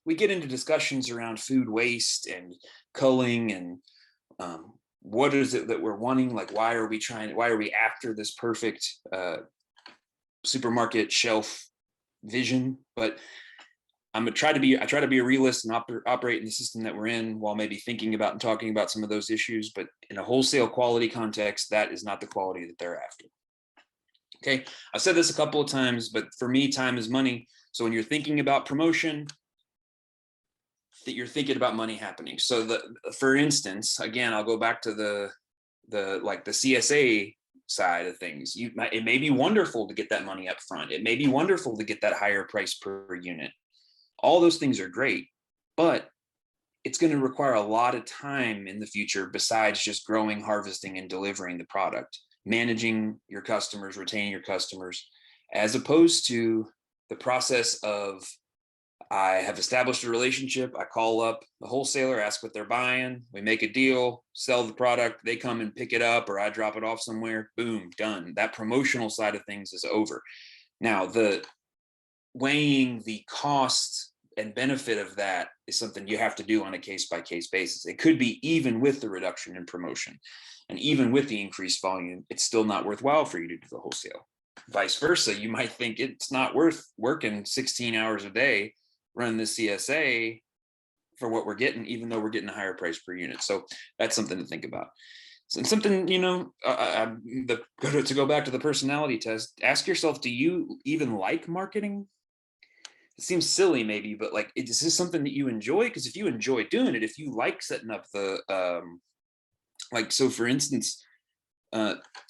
We get into discussions around food waste and culling and what is it that we're wanting? Like, why are we after this perfect supermarket shelf vision? But I try to be a realist and operate in the system that we're in, while maybe thinking about and talking about some of those issues. But in a wholesale quality context, that is not the quality that they're after. Okay, I've said this a couple of times, but for me, time is money. So when you're thinking about promotion, that you're thinking about money happening. So for instance, again, I'll go back to the CSA side of things. It may be wonderful to get that money up front. It may be wonderful to get that higher price per unit. All those things are great, but it's going to require a lot of time in the future besides just growing, harvesting, and delivering the product, managing your customers, retaining your customers, as opposed to the process of, I have established a relationship. I call up the wholesaler, ask what they're buying. We make a deal, sell the product. They come and pick it up, or I drop it off somewhere. Boom, done. That promotional side of things is over. Now, the weighing the cost and benefit of that is something you have to do on a case-by-case basis. It could be even with the reduction in promotion and even with the increased volume, it's still not worthwhile for you to do the wholesale. Vice versa, you might think it's not worth working 16 hours a day run the CSA for what we're getting, even though we're getting a higher price per unit. So that's something to think about. And something, to go back to the personality test, ask yourself, do you even like marketing? It seems silly maybe, but like, is this something that you enjoy? Because if you enjoy doing it, if you like setting up the, so for instance,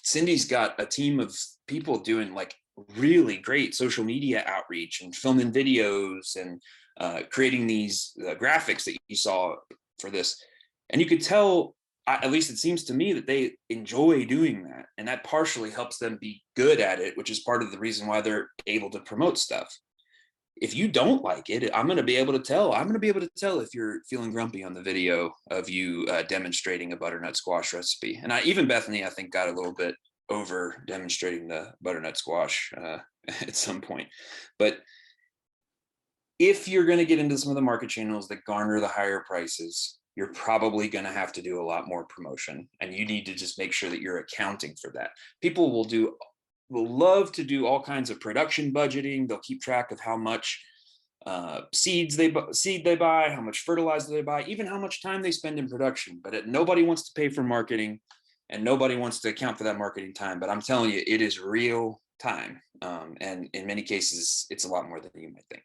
Cindy's got a team of people doing like really great social media outreach and filming videos and creating these graphics that you saw for this. And you could tell, at least it seems to me, that they enjoy doing that. And that partially helps them be good at it, which is part of the reason why they're able to promote stuff. If you don't like it, I'm going to be able to tell. I'm going to be able to tell if you're feeling grumpy on the video of you demonstrating a butternut squash recipe. And even Bethany, I think, got a little bit over demonstrating the butternut squash at some point. But if you're going to get into some of the market channels that garner the higher prices, you're probably going to have to do a lot more promotion, and you need to just make sure that you're accounting for that. People will love to do all kinds of production budgeting. They'll keep track of how much seed they buy, how much fertilizer they buy, even how much time they spend in production. But nobody wants to pay for marketing, and nobody wants to account for that marketing time. But I'm telling you, it is real time, and in many cases, it's a lot more than you might think.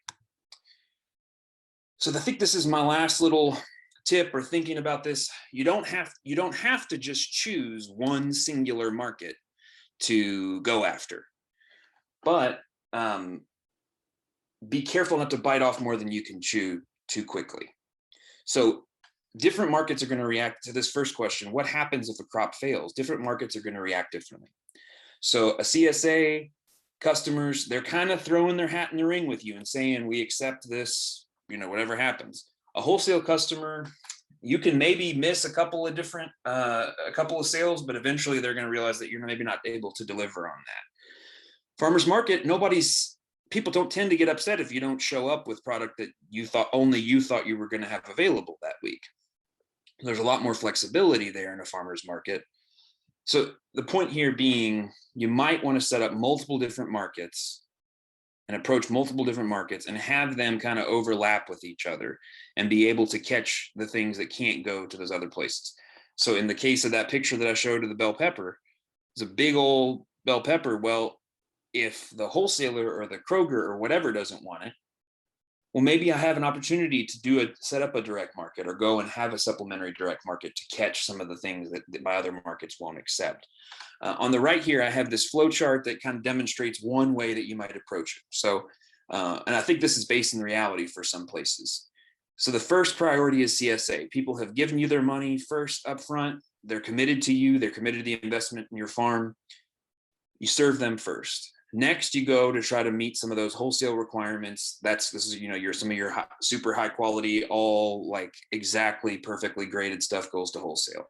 So I think this is my last little tip or thinking about this. You don't have to just choose one singular market to go after, but be careful not to bite off more than you can chew too quickly. So different markets are going to react to this first question. What happens if a crop fails? Different markets are going to react differently. So a CSA customers, they're kind of throwing their hat in the ring with you and saying, we accept this, whatever happens. A wholesale customer, you can maybe miss a couple of sales, but eventually they're going to realize that you're maybe not able to deliver on that. Farmers market, people don't tend to get upset if you don't show up with product that you thought you were going to have available that week. There's a lot more flexibility there in a farmer's market. So the point here being, you might want to set up multiple different markets and approach multiple different markets and have them kind of overlap with each other and be able to catch the things that can't go to those other places. So in the case of that picture that I showed of the bell pepper, it's a big old bell pepper. Well, if the wholesaler or the Kroger or whatever doesn't want it, well, maybe I have an opportunity to set up a direct market or go and have a supplementary direct market to catch some of the things that my other markets won't accept. On the right here, I have this flow chart that kind of demonstrates one way that you might approach it. So, and I think this is based in reality for some places. So the first priority is CSA. People have given you their money first up front. They're committed to you. They're committed to the investment in your farm. You serve them first. Next, you go to try to meet some of those wholesale requirements. Some of your super high quality, all like exactly perfectly graded stuff goes to wholesale.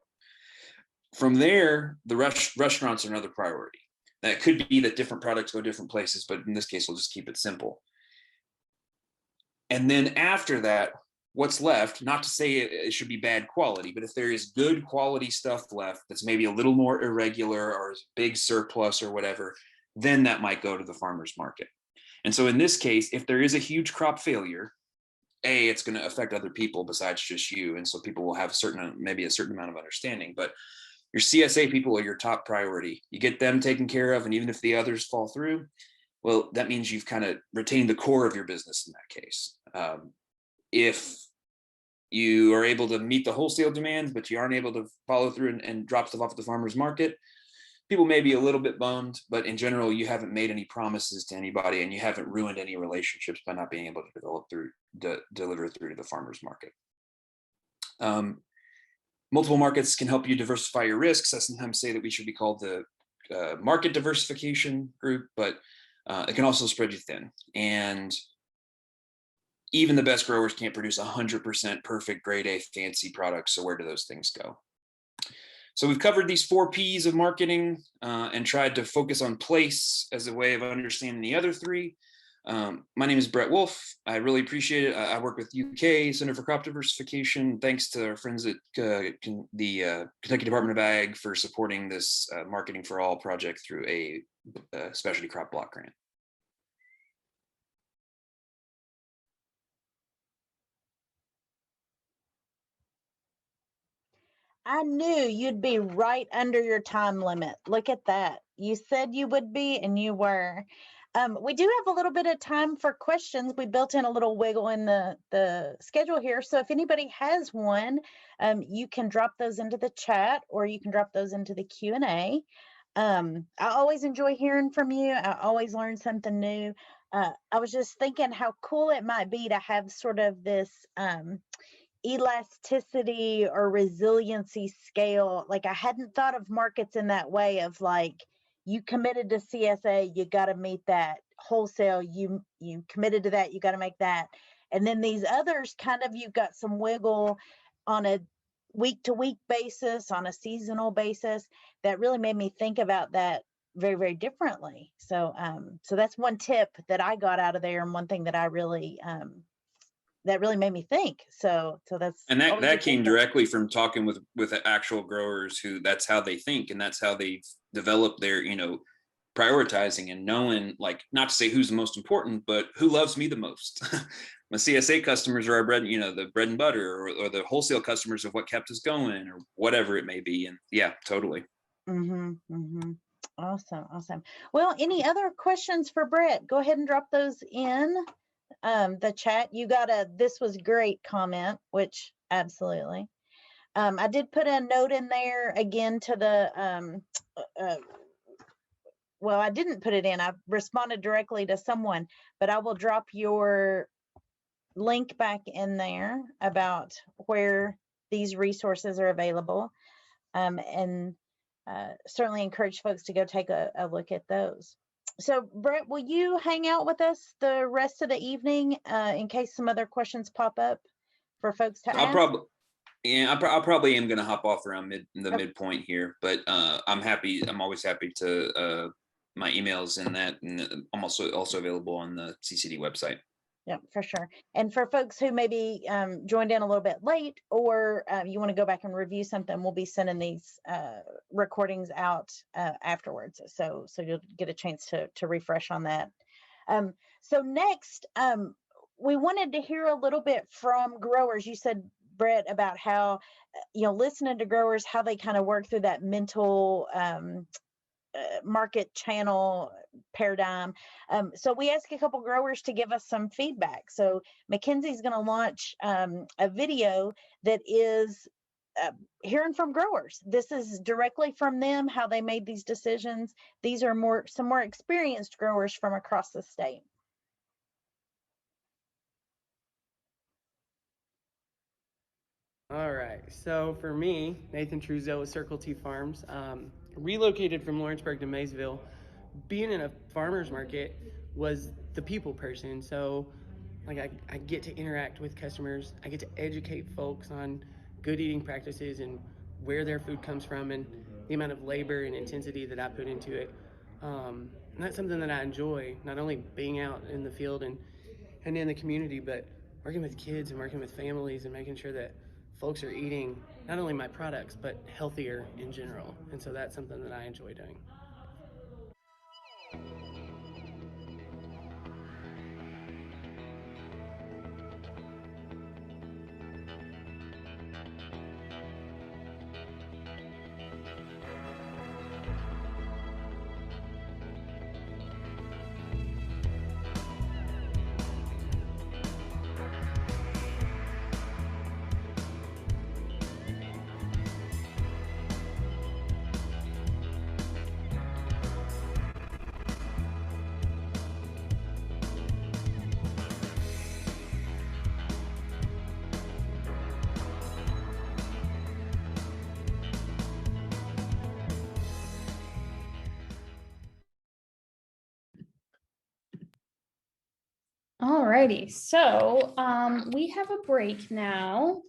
From there, the restaurants are another priority. Now, it could be that different products go different places, but in this case, we'll just keep it simple. And then after that, what's left, not to say it should be bad quality, but if there is good quality stuff left that's maybe a little more irregular or big surplus or whatever, then that might go to the farmer's market. And so in this case, if there is a huge crop failure, it's going to affect other people besides just you. And so people will have maybe a certain amount of understanding, but your CSA people are your top priority. You get them taken care of. And even if the others fall through, well, that means you've kind of retained the core of your business in that case. If you are able to meet the wholesale demands, but you aren't able to follow through and drop stuff off at the farmer's market, people may be a little bit bummed, but in general, you haven't made any promises to anybody and you haven't ruined any relationships by not being able to deliver through to the farmer's market. Multiple markets can help you diversify your risks. I sometimes say that we should be called the market diversification group, but it can also spread you thin. And even the best growers can't produce 100% perfect grade A fancy products. So where do those things go? So we've covered these 4 P's of marketing and tried to focus on place as a way of understanding the other 3. My name is Brett Wolff. I really appreciate it. I work with UK Center for Crop Diversification. Thanks to our friends at the Kentucky Department of Ag for supporting this Marketing for All project through a specialty crop block grant. I knew you'd be right under your time limit. Look at that. You said you would be, and you were. We do have a little bit of time for questions. We built in a little wiggle in the schedule here. So if anybody has one, you can drop those into the chat or you can drop those into the Q&A. I always enjoy hearing from you. I always learn something new. I was just thinking how cool it might be to have sort of this elasticity or resiliency scale. Like I hadn't thought of markets in that way of like, you committed to CSA, you got to meet that. Wholesale, you committed to that, you got to make that. And then these others kind of, you've got some wiggle on a week to week basis, on a seasonal basis. That really made me think about that very, very differently. So so that's one tip that I got out of there, and one thing that I really that really made me think. So that's, And that always a that good came tip. directly from talking with actual growers who that's how they think, and that's how they develop their, prioritizing and knowing, like, not to say who's the most important, but who loves me the most. My CSA customers are our bread, the bread and butter, or the wholesale customers of what kept us going, or whatever it may be. And yeah, totally. Awesome, awesome. Well, any other questions for Brett? Go ahead and drop those in the chat. You got a "this was great" comment, which absolutely. I did put a note in there again to the well, I didn't put it in. I responded directly to someone, but I will drop your link back in there about where these resources are available, and certainly encourage folks to go take a look at those. So Brett, will you hang out with us the rest of the evening in case some other questions pop up for folks to I'll ask? probably, yeah, I probably am going to hop off around the Okay. midpoint here, but I'm happy. I'm always happy to my emails and that, and I'm also available on the CCD website. Yeah, for sure. And for folks who maybe joined in a little bit late, or you want to go back and review something, we'll be sending these recordings out afterwards. So you'll get a chance to refresh on that. So next, we wanted to hear a little bit from growers. You said, Brett, about how, listening to growers, how they kind of work through that mental market channel paradigm. So we asked a couple growers to give us some feedback. So Mackenzie's going to launch a video that is hearing from growers. This is directly from them, how they made these decisions. These are some more experienced growers from across the state. All right, so for me, Nathan Trudeau with Circle T Farms, relocated from Lawrenceburg to Maysville. Being in a farmer's market was the people person, so like I get to interact with customers, I get to educate folks on good eating practices and where their food comes from and the amount of labor and intensity that I put into it. And that's something that I enjoy, not only being out in the field and in the community, but working with kids and working with families and making sure that folks are eating not only my products, but healthier in general. And so that's something that I enjoy doing. Alrighty, so we have a break now,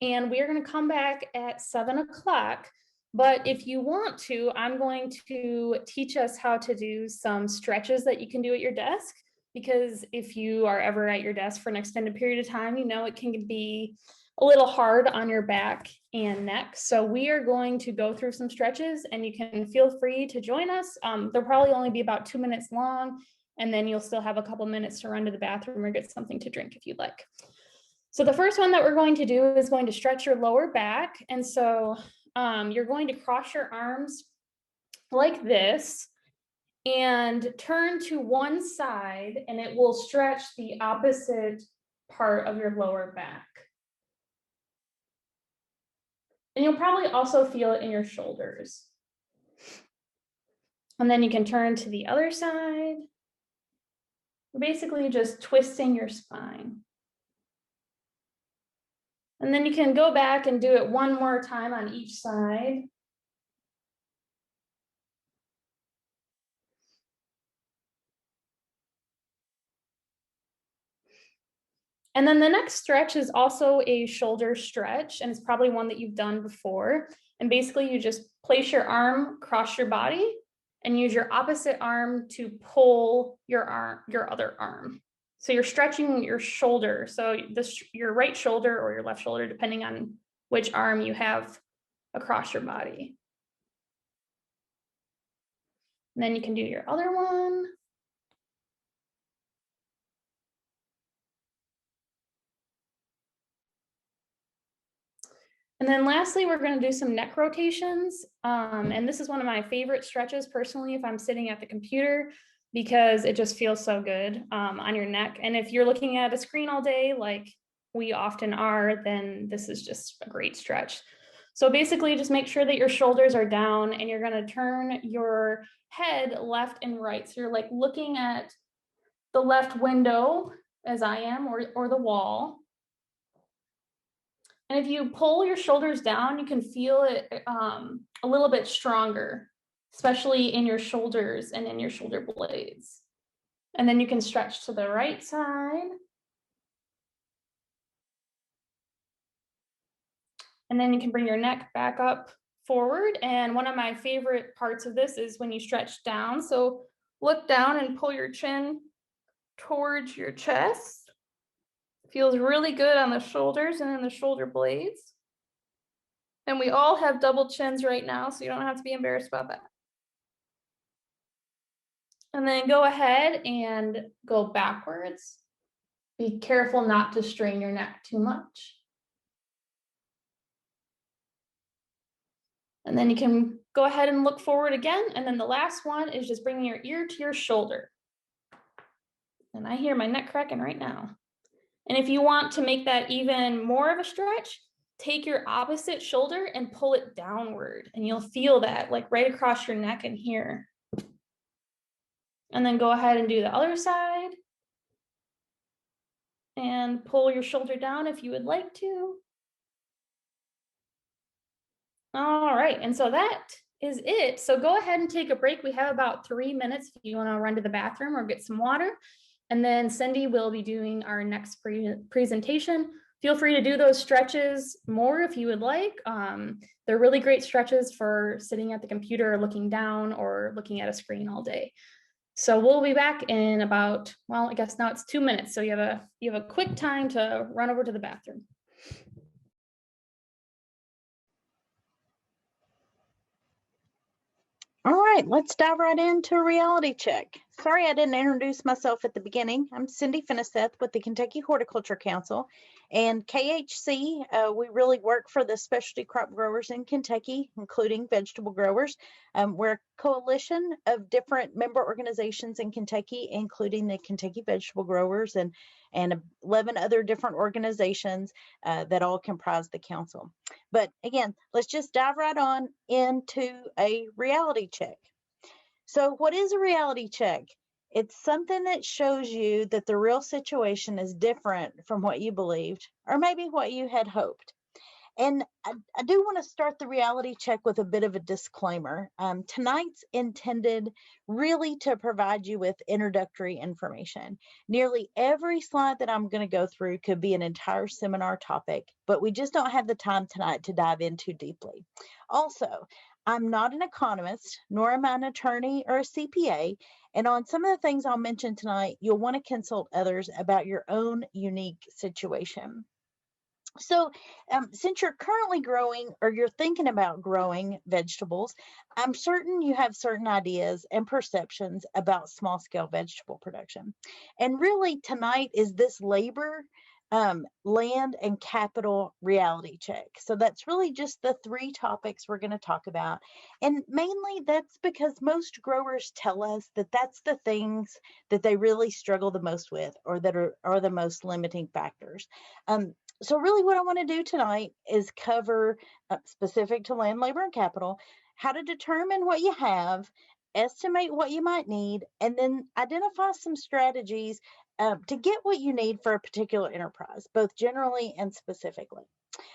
and we are going to come back at 7 o'clock. But if you want to, I'm going to teach us how to do some stretches that you can do at your desk, because if you are ever at your desk for an extended period of time, it can be a little hard on your back and neck. So we are going to go through some stretches, and you can feel free to join us. They'll probably only be about 2 minutes long, and then you'll still have a couple minutes to run to the bathroom or get something to drink if you'd like. So the first one that we're going to do is going to stretch your lower back. And so you're going to cross your arms like this and turn to one side, and it will stretch the opposite part of your lower back. And you'll probably also feel it in your shoulders. And then you can turn to the other side. Basically just twisting your spine. And then you can go back and do it one more time on each side. And then the next stretch is also a shoulder stretch, and it's probably one that you've done before. And basically you just place your arm across your body and use your opposite arm to pull your other arm. So you're stretching your shoulder. So your right shoulder or your left shoulder, depending on which arm you have across your body. And then you can do your other one. And then lastly, we're going to do some neck rotations. And this is one of my favorite stretches personally, if I'm sitting at the computer, because it just feels so good on your neck. And if you're looking at a screen all day, like we often are, then this is just a great stretch. So basically just make sure that your shoulders are down and you're going to turn your head left and right. So you're like looking at the left window as I am, or the wall. And if you pull your shoulders down, you can feel it a little bit stronger, especially in your shoulders and in your shoulder blades. And then you can stretch to the right side. And then you can bring your neck back up forward. And one of my favorite parts of this is when you stretch down. So look down and pull your chin towards your chest. Feels really good on the shoulders and in the shoulder blades. And we all have double chins right now, so you don't have to be embarrassed about that. And then go ahead and go backwards. Be careful not to strain your neck too much. And then you can go ahead and look forward again. And then the last one is just bringing your ear to your shoulder. And I hear my neck cracking right now. And if you want to make that even more of a stretch, take your opposite shoulder and pull it downward. And you'll feel that like right across your neck and here. And then go ahead and do the other side. And pull your shoulder down if you would like to. All right, and so that is it. So go ahead and take a break. We have about 3 minutes if you want to run to the bathroom or get some water. And then Cindy will be doing our next presentation. Feel free to do those stretches more if you would like. They're really great stretches for sitting at the computer, looking down, or looking at a screen all day. So we'll be back in about, well, I guess now it's 2 minutes. So you have a quick time to run over to the bathroom. All right, let's dive right into a reality check. Sorry I didn't introduce myself at the beginning. I'm Cindy Finneseth with the Kentucky Horticulture Council. And KHC, we really work for the specialty crop growers in Kentucky, including vegetable growers. We're a coalition of different member organizations in Kentucky, including the Kentucky Vegetable Growers and 11 other different organizations that all comprise the council. But again, let's just dive right on into a reality check. So what is a reality check? It's something that shows you that the real situation is different from what you believed, or maybe what you had hoped. And I do want to start the reality check with a bit of a disclaimer. Tonight's intended really to provide you with introductory information. Nearly every slide that I'm going to go through could be an entire seminar topic, but we just don't have the time tonight to dive in too deeply. Also, I'm not an economist, nor am I an attorney or a CPA, and on some of the things I'll mention tonight, you'll want to consult others about your own unique situation. So since you're currently growing or you're thinking about growing vegetables, I'm certain you have certain ideas and perceptions about small scale vegetable production. And really tonight is this labor, land and capital reality check. So that's really just the 3 topics we're going to talk about. And mainly that's because most growers tell us that that's the things that they really struggle the most with, or that are the most limiting factors. So really what I want to do tonight is cover specific to land, labor, and capital, how to determine what you have, estimate what you might need, and then identify some strategies to get what you need for a particular enterprise, both generally and specifically.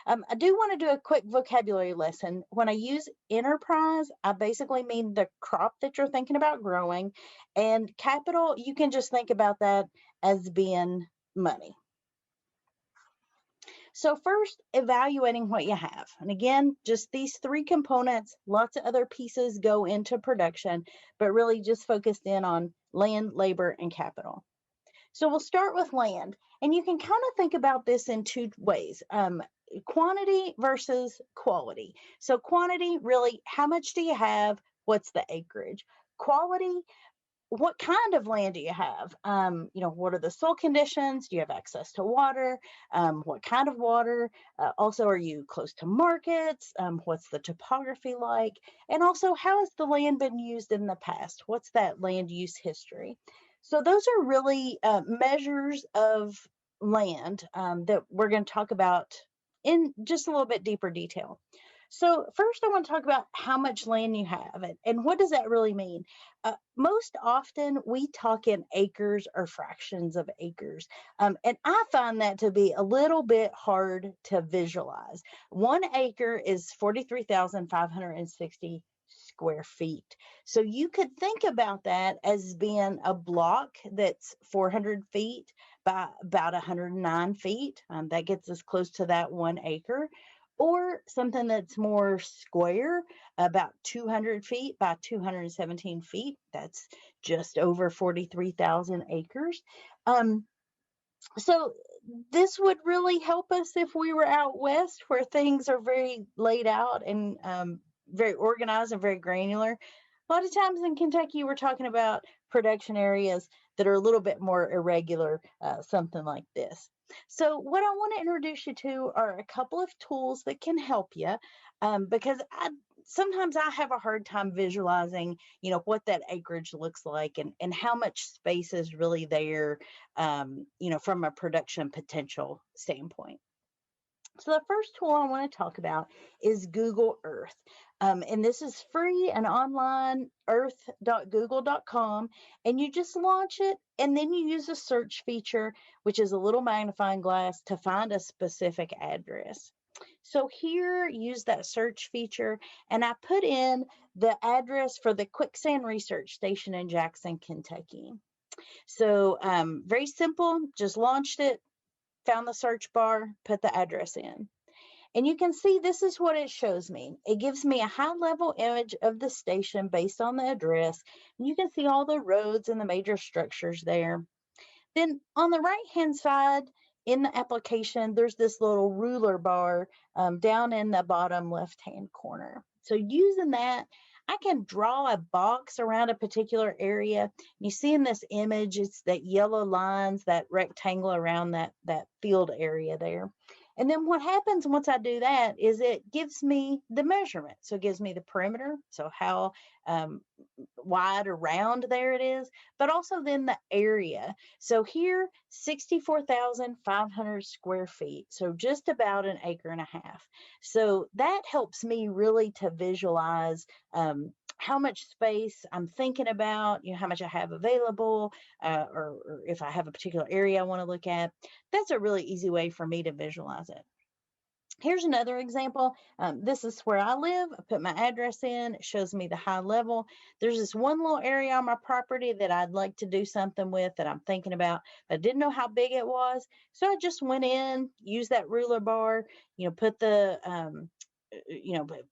I do want to do a quick vocabulary lesson. When I use enterprise, I basically mean the crop that you're thinking about growing, and capital, you can just think about that as being money. So first, evaluating what you have. And again, just these three components, lots of other pieces go into production, but really just focused in on land, labor, and capital. So we'll start with land, and you can kind of think about this in two ways, quantity versus quality. So quantity, really, how much do you have? What's the acreage? Quality, what kind of land do you have? What are the soil conditions? Do you have access to water? What kind of water? Also, are you close to markets? What's the topography like? And also, how has the land been used in the past? What's that land use history? So those are really measures of land that we're going to talk about in just a little bit deeper detail. So first I want to talk about how much land you have and what does that really mean? Most often we talk in acres or fractions of acres. And I find that to be a little bit hard to visualize. 1 acre is 43,560 square feet. So you could think about that as being a block that's 400 feet by about 109 feet. That gets us close to that 1 acre. Or something that's more square, about 200 feet by 217 feet. That's just over 43,000 acres. So this would really help us if we were out west where things are very laid out and very organized and very granular. A lot of times in Kentucky, we're talking about production areas that are a little bit more irregular, something like this. So what I want to introduce you to are a couple of tools that can help you because sometimes I have a hard time visualizing, what that acreage looks like and how much space is really there, from a production potential standpoint. So the first tool I want to talk about is Google Earth. And this is free and online, earth.google.com. And you just launch it and then you use the search feature, which is a little magnifying glass to find a specific address. So here, use that search feature and I put in the address for the Quicksand Research Station in Jackson, Kentucky. So very simple, just launched it. Found the search bar, put the address in. And you can see this is what it shows me. It gives me a high level image of the station based on the address. And you can see all the roads and the major structures there. Then on the right hand side in the application, there's this little ruler bar down in the bottom left hand corner. So using that, I can draw a box around a particular area. You see in this image, it's that yellow lines, that rectangle around that field area there. And then what happens once I do that is it gives me the measurement. So it gives me the perimeter, so how wide or round there it is, but also then the area. So here, 64,500 square feet. So just about 1.5 acres. So that helps me really to visualize how much space I'm thinking about, how much I have available, or if I have a particular area I want to look at. That's a really easy way for me to visualize it. Here's another example. This is where I live. I put my address in. It shows me the high level. There's this one little area on my property that I'd like to do something with that I'm thinking about, but I didn't know how big it was. So I just went in, used that ruler bar, put the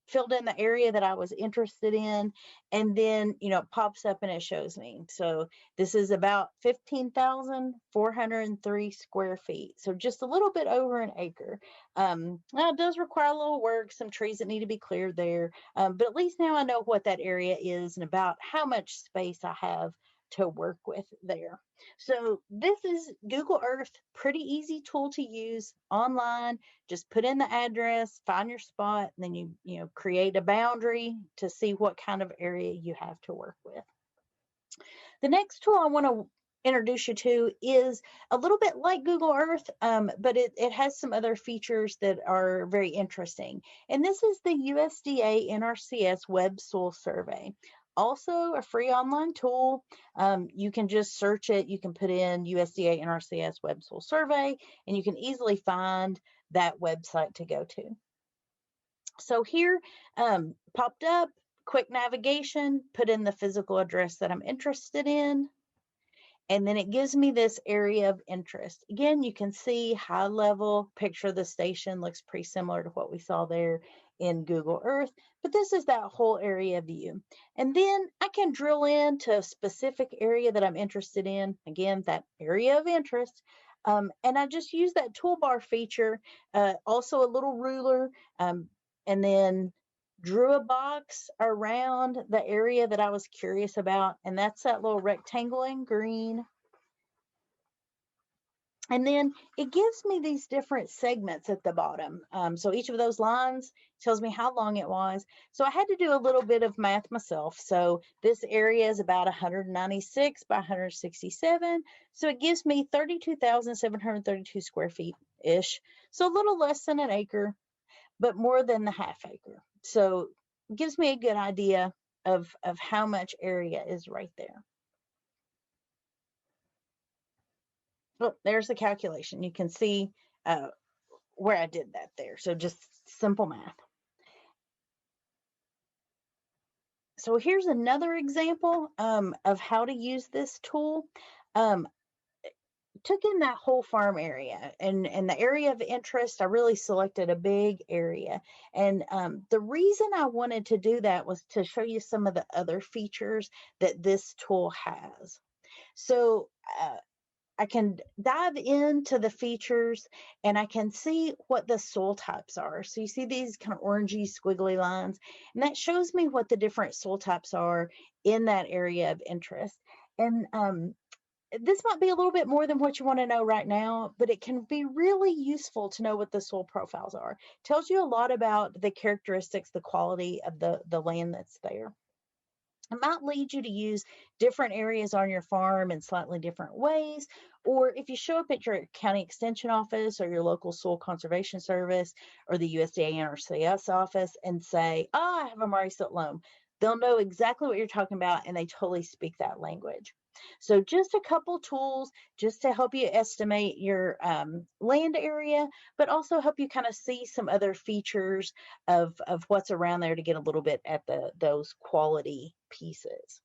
filled in the area that I was interested in, and then, it pops up and it shows me. So this is about 15,403 square feet. So just a little bit over 1 acre. Now it does require a little work, some trees that need to be cleared there. But at least now I know what that area is and about how much space I have to work with there. So this is Google Earth, pretty easy tool to use online. Just put in the address, find your spot, and then you create a boundary to see what kind of area you have to work with. The next tool I want to introduce you to is a little bit like Google Earth, but it has some other features that are very interesting. And this is the USDA NRCS Web Soil Survey. also a free online tool. You can just search it. You can put in USDA NRCS Web Soil Survey, and you can easily find that website to go to. So here popped up, quick navigation, put in the physical address that I'm interested in. And then it gives me this area of interest. Again, you can see high level picture of the station looks pretty similar to what we saw there in Google Earth, but this is that whole area view. And then I can drill into a specific area that I'm interested in. Again, that area of interest. And I just use that toolbar feature, also a little ruler, and then drew a box around the area that I was curious about, and that's that little rectangle in green. And then it gives me these different segments at the bottom. So each of those lines tells me how long it was. So I had to do a little bit of math myself. So this area is about 196 by 167. So it gives me 32,732 square feet-ish. So a little less than an acre, but more than the half acre. So it gives me a good idea of how much area is right there. Oh, there's the calculation. You can see where I did that there. So just simple math. So here's another example of how to use this tool. Took in that whole farm area, and the area of interest, I really selected a big area. And the reason I wanted to do that was to show you some of the other features that this tool has. So I can dive into the features and I can see what the soil types are. So you see these kind of orangey squiggly lines, and that shows me what the different soil types are in that area of interest. And this might be a little bit more than what you want to know right now, but it can be really useful to know what the soil profiles are. It tells you a lot about the characteristics, the quality of the land that's there. It might lead you to use different areas on your farm in slightly different ways. Or if you show up at your county extension office or your local soil conservation service or the USDA NRCS office and say, oh, I have a Murray silt loam, they'll know exactly what you're talking about and they totally speak that language. So just a couple tools just to help you estimate your land area, but also help you kind of see some other features of what's around there to get a little bit at those quality pieces.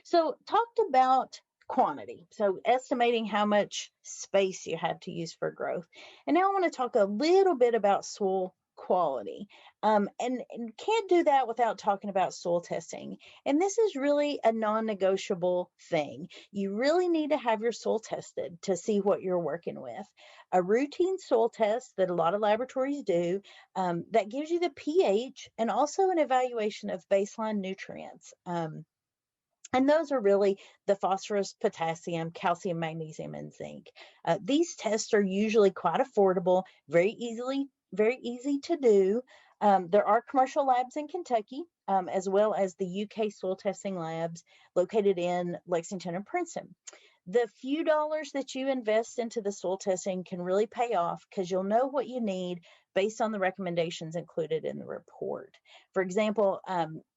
So talked about quantity, so estimating how much space you have to use for growth. And now I want to talk a little bit about soil quality. And can't do that without talking about soil testing. And this is really a non-negotiable thing. You really need to have your soil tested to see what you're working with. A routine soil test that a lot of laboratories do that gives you the pH and also an evaluation of baseline nutrients. And those are really the phosphorus, potassium, calcium, magnesium, and zinc. These tests are usually quite affordable, very easy to do. There are commercial labs in Kentucky, as well as the UK soil testing labs located in Lexington and Princeton. The few dollars that you invest into the soil testing can really pay off because you'll know what you need based on the recommendations included in the report. For example,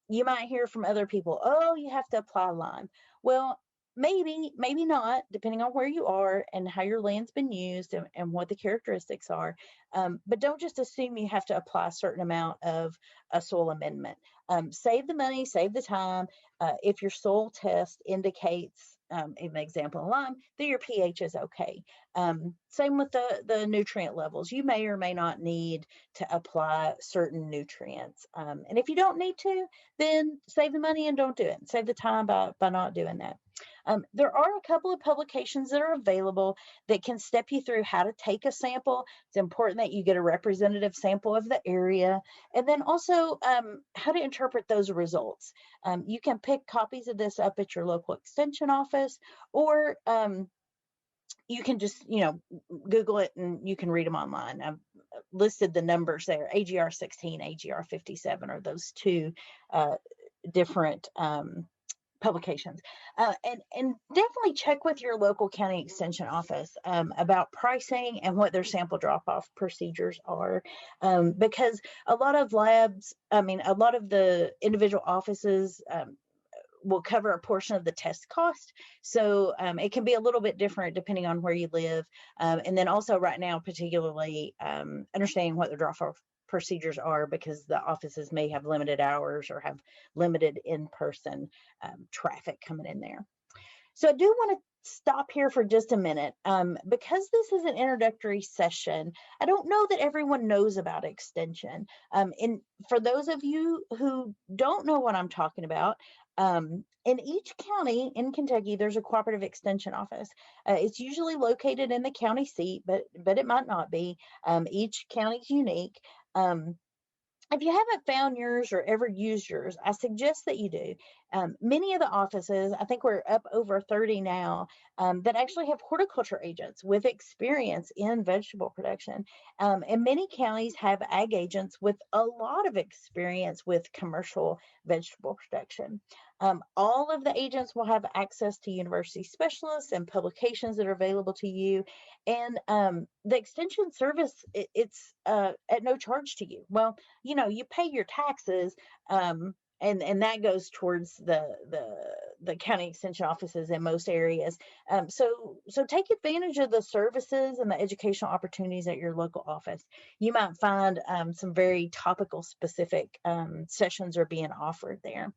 you might hear from other people, oh, you have to apply lime. Well, maybe not, depending on where you are and how your land's been used and what the characteristics are. But don't just assume you have to apply a certain amount of a soil amendment. Save the money, save the time. If your soil test indicates, in the example of lime, that your pH is okay. Same with the nutrient levels. You may or may not need to apply certain nutrients. And if you don't need to, then save the money and don't do it. Save the time by not doing that. There are a couple of publications that are available that can step you through how to take a sample. It's important that you get a representative sample of the area, and then also how to interpret those results. You can pick copies of this up at your local extension office, or you can just, Google it and you can read them online. I've listed the numbers there. AGR 16, AGR 57 are those two different publications. And definitely check with your local county extension office about pricing and what their sample drop-off procedures are, because a lot of labs, a lot of the individual offices will cover a portion of the test cost. So it can be a little bit different depending on where you live. And then also right now, particularly understanding what the drop-off procedures are, because the offices may have limited hours or have limited in-person traffic coming in there. So I do want to stop here for just a minute. Because this is an introductory session, I don't know that everyone knows about extension. And for those of you who don't know what I'm talking about, in each county in Kentucky, there's a cooperative extension office. It's usually located in the county seat, but it might not be. Each county is unique. If you haven't found yours or ever used yours, I suggest that you do. Many of the offices, I think we're up over 30 now, that actually have horticulture agents with experience in vegetable production. And many counties have ag agents with a lot of experience with commercial vegetable production. All of the agents will have access to university specialists and publications that are available to you. And the extension service, it's at no charge to you. Well, you pay your taxes, and that goes towards the county extension offices in most areas. So take advantage of the services and the educational opportunities at your local office. You might find some very topical specific sessions are being offered there.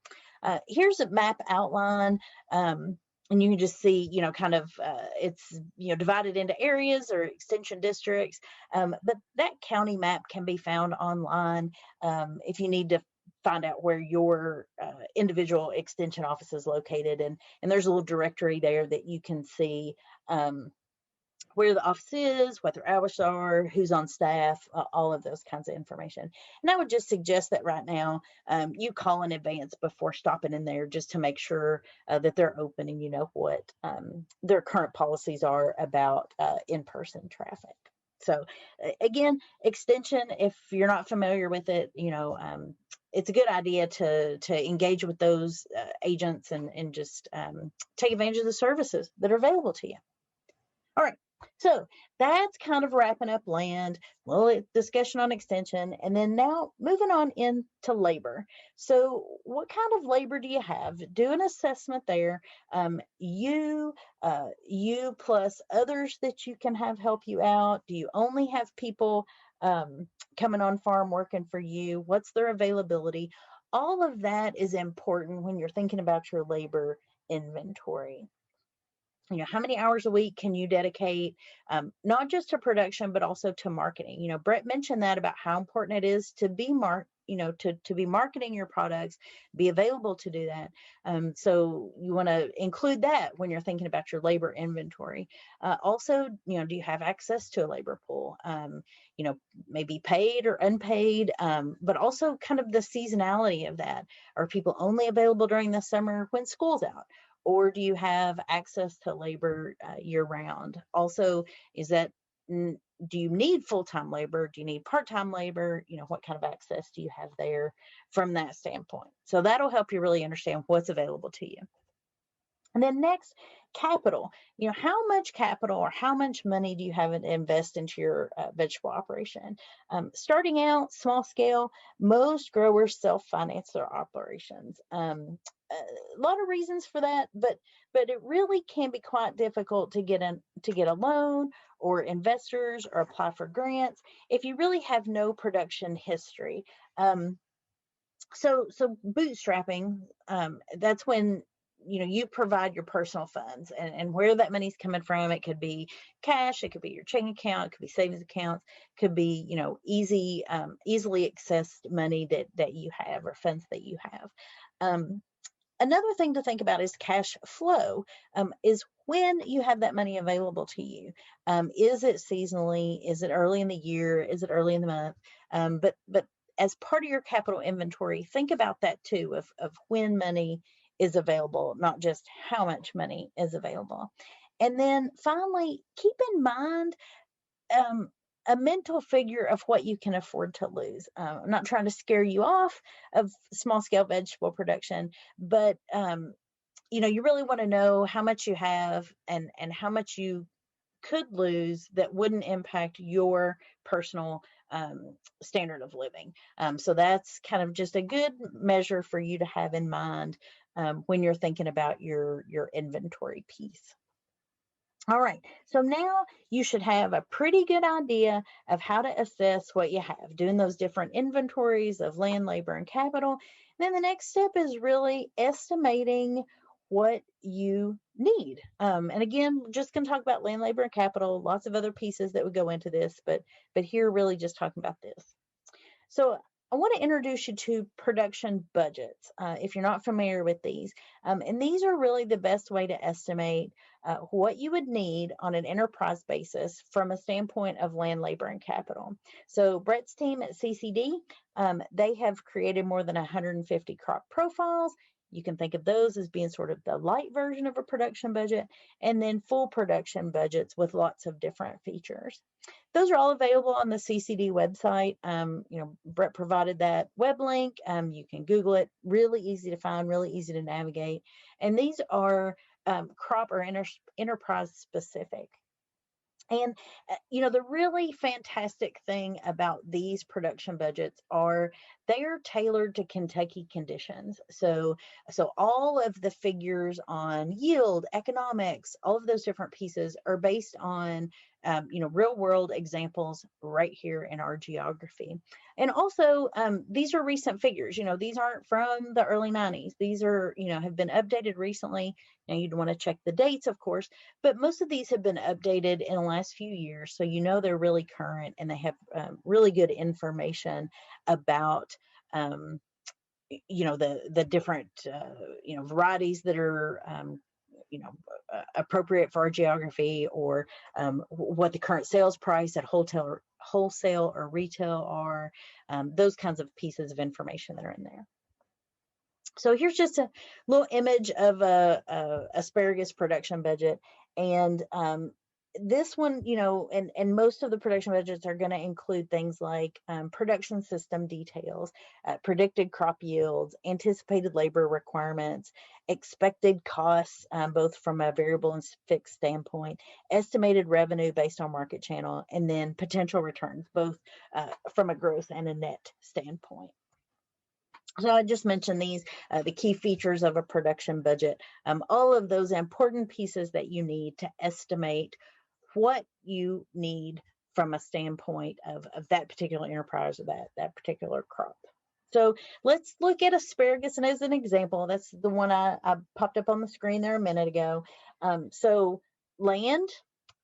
Here's a map outline. And you can just see, it's, divided into areas or extension districts. But that county map can be found online if you need to find out where your individual extension office is located. And there's a little directory there that you can see where the office is, what their hours are, who's on staff, all of those kinds of information. And I would just suggest that right now you call in advance before stopping in there, just to make sure that they're open and you know what their current policies are about in-person traffic. So again, extension, if you're not familiar with it, it's a good idea to engage with those agents and just take advantage of the services that are available to you. All right. So that's kind of wrapping up land, little discussion on extension, and then now moving on into labor. So what kind of labor do you have? Do an assessment there. You plus others that you can have help you out. Do you only have people coming on farm working for you? What's their availability? All of that is important when you're thinking about your labor inventory. How many hours a week can you dedicate, not just to production, but also to marketing? Brett mentioned that about how important it is to be to be marketing your products, be available to do that. So you want to include that when you're thinking about your labor inventory. Also, do you have access to a labor pool? Maybe paid or unpaid, but also kind of the seasonality of that. Are people only available during the summer when school's out? Or do you have access to labor year round? Also, do you need full-time labor? Do you need part-time labor? What kind of access do you have there from that standpoint? So that'll help you really understand what's available to you. And then next, capital. How much capital or how much money do you have to invest into your vegetable operation? Starting out small scale, most growers self-finance their operations. A lot of reasons for that, but it really can be quite difficult to get a loan or investors or apply for grants if you really have no production history. So bootstrapping, that's when you provide your personal funds, and where that money's coming from. It could be cash, it could be your checking account, it could be savings accounts, could be easily accessed money that you have, or funds that you have. Another thing to think about is cash flow, is when you have that money available to you. Is it seasonally? Is it early in the year? Is it early in the month? But as part of your capital inventory, think about that too, of when money is available, not just how much money is available. And then finally, keep in mind a mental figure of what you can afford to lose. I'm not trying to scare you off of small scale vegetable production, but you really want to know how much you have and how much you could lose that wouldn't impact your personal standard of living. So that's kind of just a good measure for you to have in mind when you're thinking about your inventory piece. All right, so now you should have a pretty good idea of how to assess what you have, doing those different inventories of land, labor, and capital. And then the next step is really estimating what you need. And again, just going to talk about land, labor, and capital, lots of other pieces that would go into this, but here really just talking about this. So I want to introduce you to production budgets, if you're not familiar with these. And these are really the best way to estimate what you would need on an enterprise basis from a standpoint of land, labor, and capital. So Brett's team at CCD, they have created more than 150 crop profiles. You can think of those as being sort of the light version of a production budget, and then full production budgets with lots of different features. Those are all available on the CCD website. Brett provided that web link. You can Google it. Really easy to find, really easy to navigate. And these are crop or enterprise specific. And, the really fantastic thing about these production budgets are they are tailored to Kentucky conditions. So all of the figures on yield, economics, all of those different pieces are based on, real world examples right here in our geography. And also, these are recent figures. These aren't from the early 90s. These are, have been updated recently. Now you'd want to check the dates, of course, but most of these have been updated in the last few years. So, they're really current and they have really good information about, the different, varieties that are, appropriate for our geography, or what the current sales price at wholesale or retail are, those kinds of pieces of information that are in there. So here's just a little image of a asparagus production budget. And this one, and most of the production budgets are going to include things like production system details, predicted crop yields, anticipated labor requirements, expected costs, both from a variable and fixed standpoint, estimated revenue based on market channel, and then potential returns, both from a gross and a net standpoint. So I just mentioned these, the key features of a production budget, all of those important pieces that you need to estimate what you need from a standpoint of that particular enterprise or that particular crop. So let's look at asparagus, and as an example, that's the one I popped up on the screen there a minute ago. So land,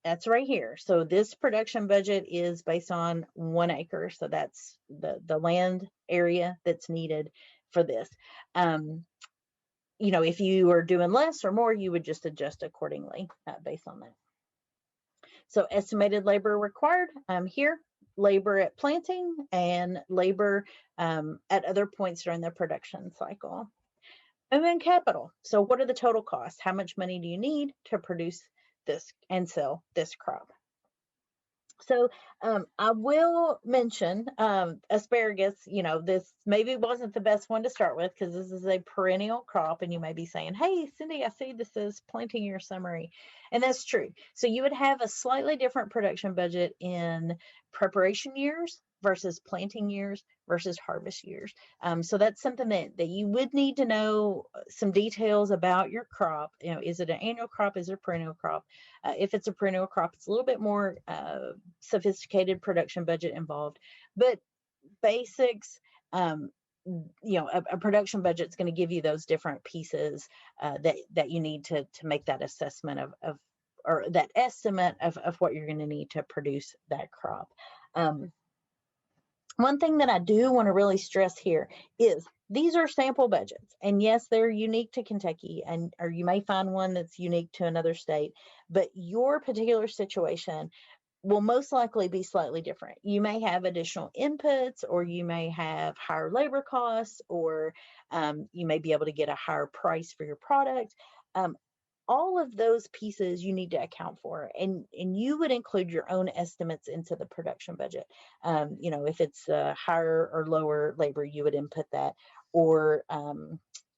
that's right here. So this production budget is based on 1 acre. So that's the land area that's needed for this. If you are doing less or more, you would just adjust accordingly based on that. So estimated labor required here, labor at planting and labor at other points during the production cycle. And then capital. So what are the total costs? How much money do you need to produce this and sell this crop? So I will mention asparagus. This maybe wasn't the best one to start with because this is a perennial crop, and you may be saying, hey, Cindy, I see this is planting year summary. And that's true. So you would have a slightly different production budget in preparation years versus planting years versus harvest years. So that's something that you would need to know some details about your crop. Is it an annual crop? Is it a perennial crop? If it's a perennial crop, it's a little bit more sophisticated production budget involved. But basics, a production budget is going to give you those different pieces that you need to make that assessment of or that estimate of what you're going to need to produce that crop. One thing that I do want to really stress here is these are sample budgets, and yes, they're unique to Kentucky, or you may find one that's unique to another state, but your particular situation will most likely be slightly different. You may have additional inputs, or you may have higher labor costs, or you may be able to get a higher price for your product. All of those pieces you need to account for, and you would include your own estimates into the production budget. If it's higher or lower labor, you would input that, or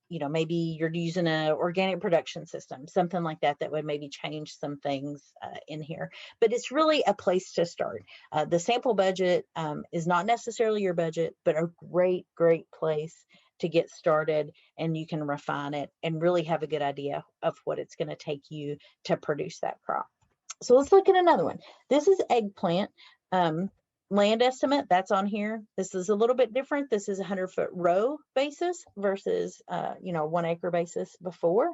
maybe you're using an organic production system, something like that, that would maybe change some things in here. But it's really a place to start. The sample budget is not necessarily your budget, but a great place to get started, and you can refine it and really have a good idea of what it's going to take you to produce that crop. So let's look at another one. This is eggplant. Land estimate, that's on here. This is a little bit different. This is a 100-foot row basis versus, 1 acre basis before.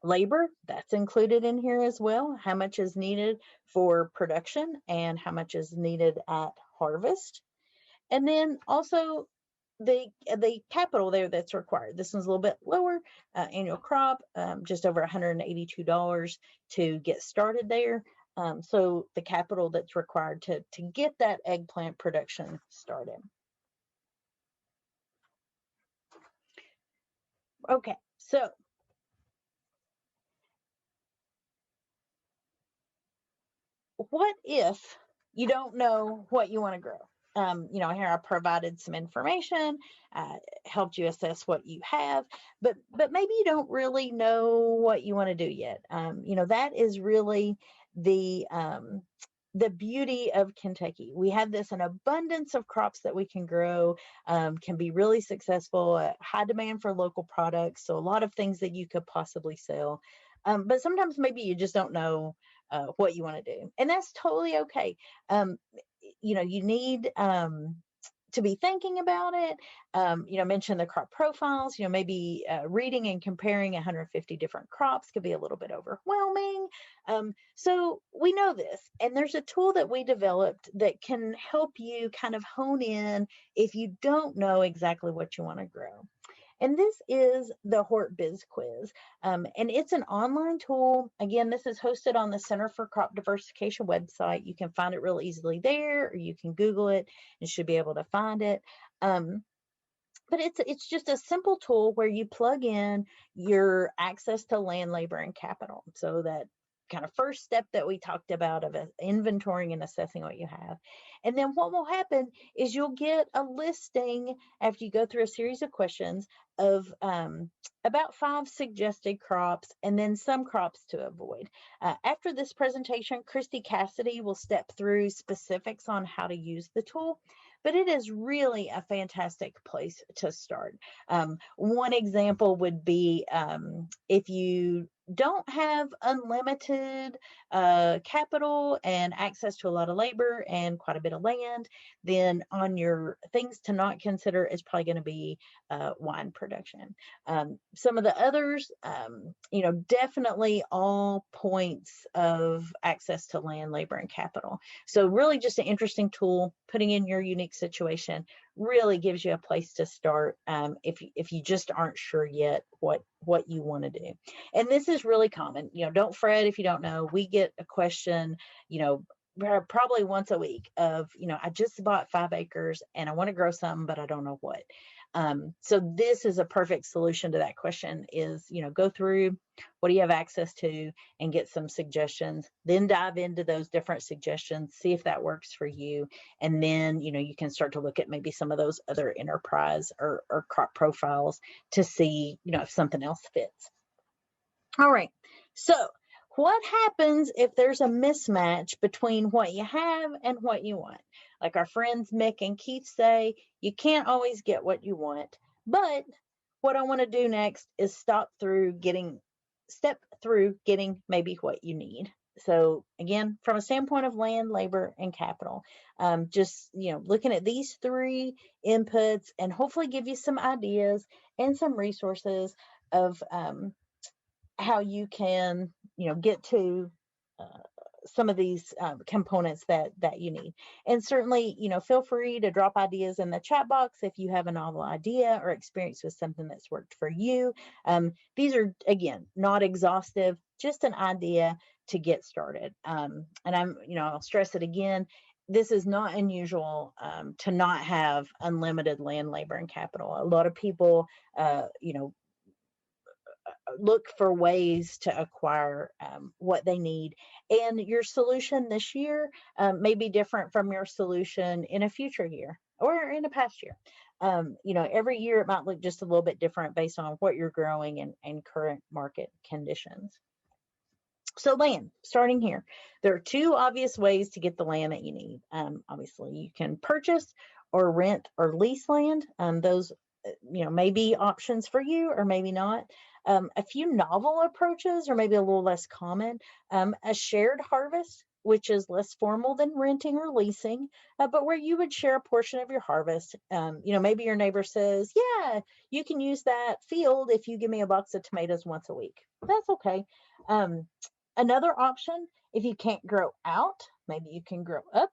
Labor, that's included in here as well. How much is needed for production and how much is needed at harvest. And then also the capital there that's required. This one's a little bit lower, annual crop, just over $182 to get started there. So the capital that's required to get that eggplant production started. Okay, so what if you don't know what you want to grow? Here I provided some information, helped you assess what you have, but maybe you don't really know what you want to do yet. That is really the beauty of Kentucky. We have an abundance of crops that we can grow, can be really successful, high demand for local products. So a lot of things that you could possibly sell. But sometimes maybe you just don't know what you want to do. And that's totally okay. You need to be thinking about it. Mention the crop profiles, maybe reading and comparing 150 different crops could be a little bit overwhelming. So we know this, and there's a tool that we developed that can help you kind of hone in if you don't know exactly what you want to grow. And this is the Hort Biz Quiz. And it's an online tool. Again, this is hosted on the Center for Crop Diversification website. You can find it real easily there, or you can Google it and should be able to find it. But it's just a simple tool where you plug in your access to land, labor, and capital. So that kind of first step that we talked about of inventorying and assessing what you have. And then what will happen is you'll get a listing after you go through a series of questions of about 5 suggested crops and then some crops to avoid. After this presentation, Christy Cassady will step through specifics on how to use the tool, but it is really a fantastic place to start. One example would be if you don't have unlimited capital and access to a lot of labor and quite a bit of land, then on your things to not consider is probably going to be wine production. Some of the others, definitely all points of access to land, labor, and capital. So really just an interesting tool, putting in your unique situation really gives you a place to start if you just aren't sure yet what you want to do. And this is really common. Don't fret if you don't know. We get a question, probably once a week of, I just bought 5 acres and I want to grow something, but I don't know what. So this is a perfect solution to that question is, go through what do you have access to and get some suggestions, then dive into those different suggestions, see if that works for you. And then, you can start to look at maybe some of those other enterprise or crop profiles to see, if something else fits. All right. So what happens if there's a mismatch between what you have and what you want? Like our friends Mick and Keith say, you can't always get what you want. But what I want to do next is step through getting maybe what you need. So again, from a standpoint of land, labor, and capital, just looking at these 3 inputs and hopefully give you some ideas and some resources of how you can get to some of these components that you need. And certainly, feel free to drop ideas in the chat box if you have a novel idea or experience with something that's worked for you. These are, again, not exhaustive, just an idea to get started. And I'll stress it again, this is not unusual to not have unlimited land, labor, and capital. A lot of people, look for ways to acquire what they need, and your solution this year may be different from your solution in a future year or or in a past year. Every year it might look just a little bit different based on what you're growing and current market conditions. So land, starting here, there are two obvious ways to get the land that you need. Obviously, you can purchase or rent or lease land. Those, may be options for you or maybe not. A few novel approaches, or maybe a little less common, a shared harvest, which is less formal than renting or leasing, but where you would share a portion of your harvest. Maybe your neighbor says, yeah, you can use that field if you give me a box of tomatoes once a week. That's okay. Another option, if you can't grow out, maybe you can grow up,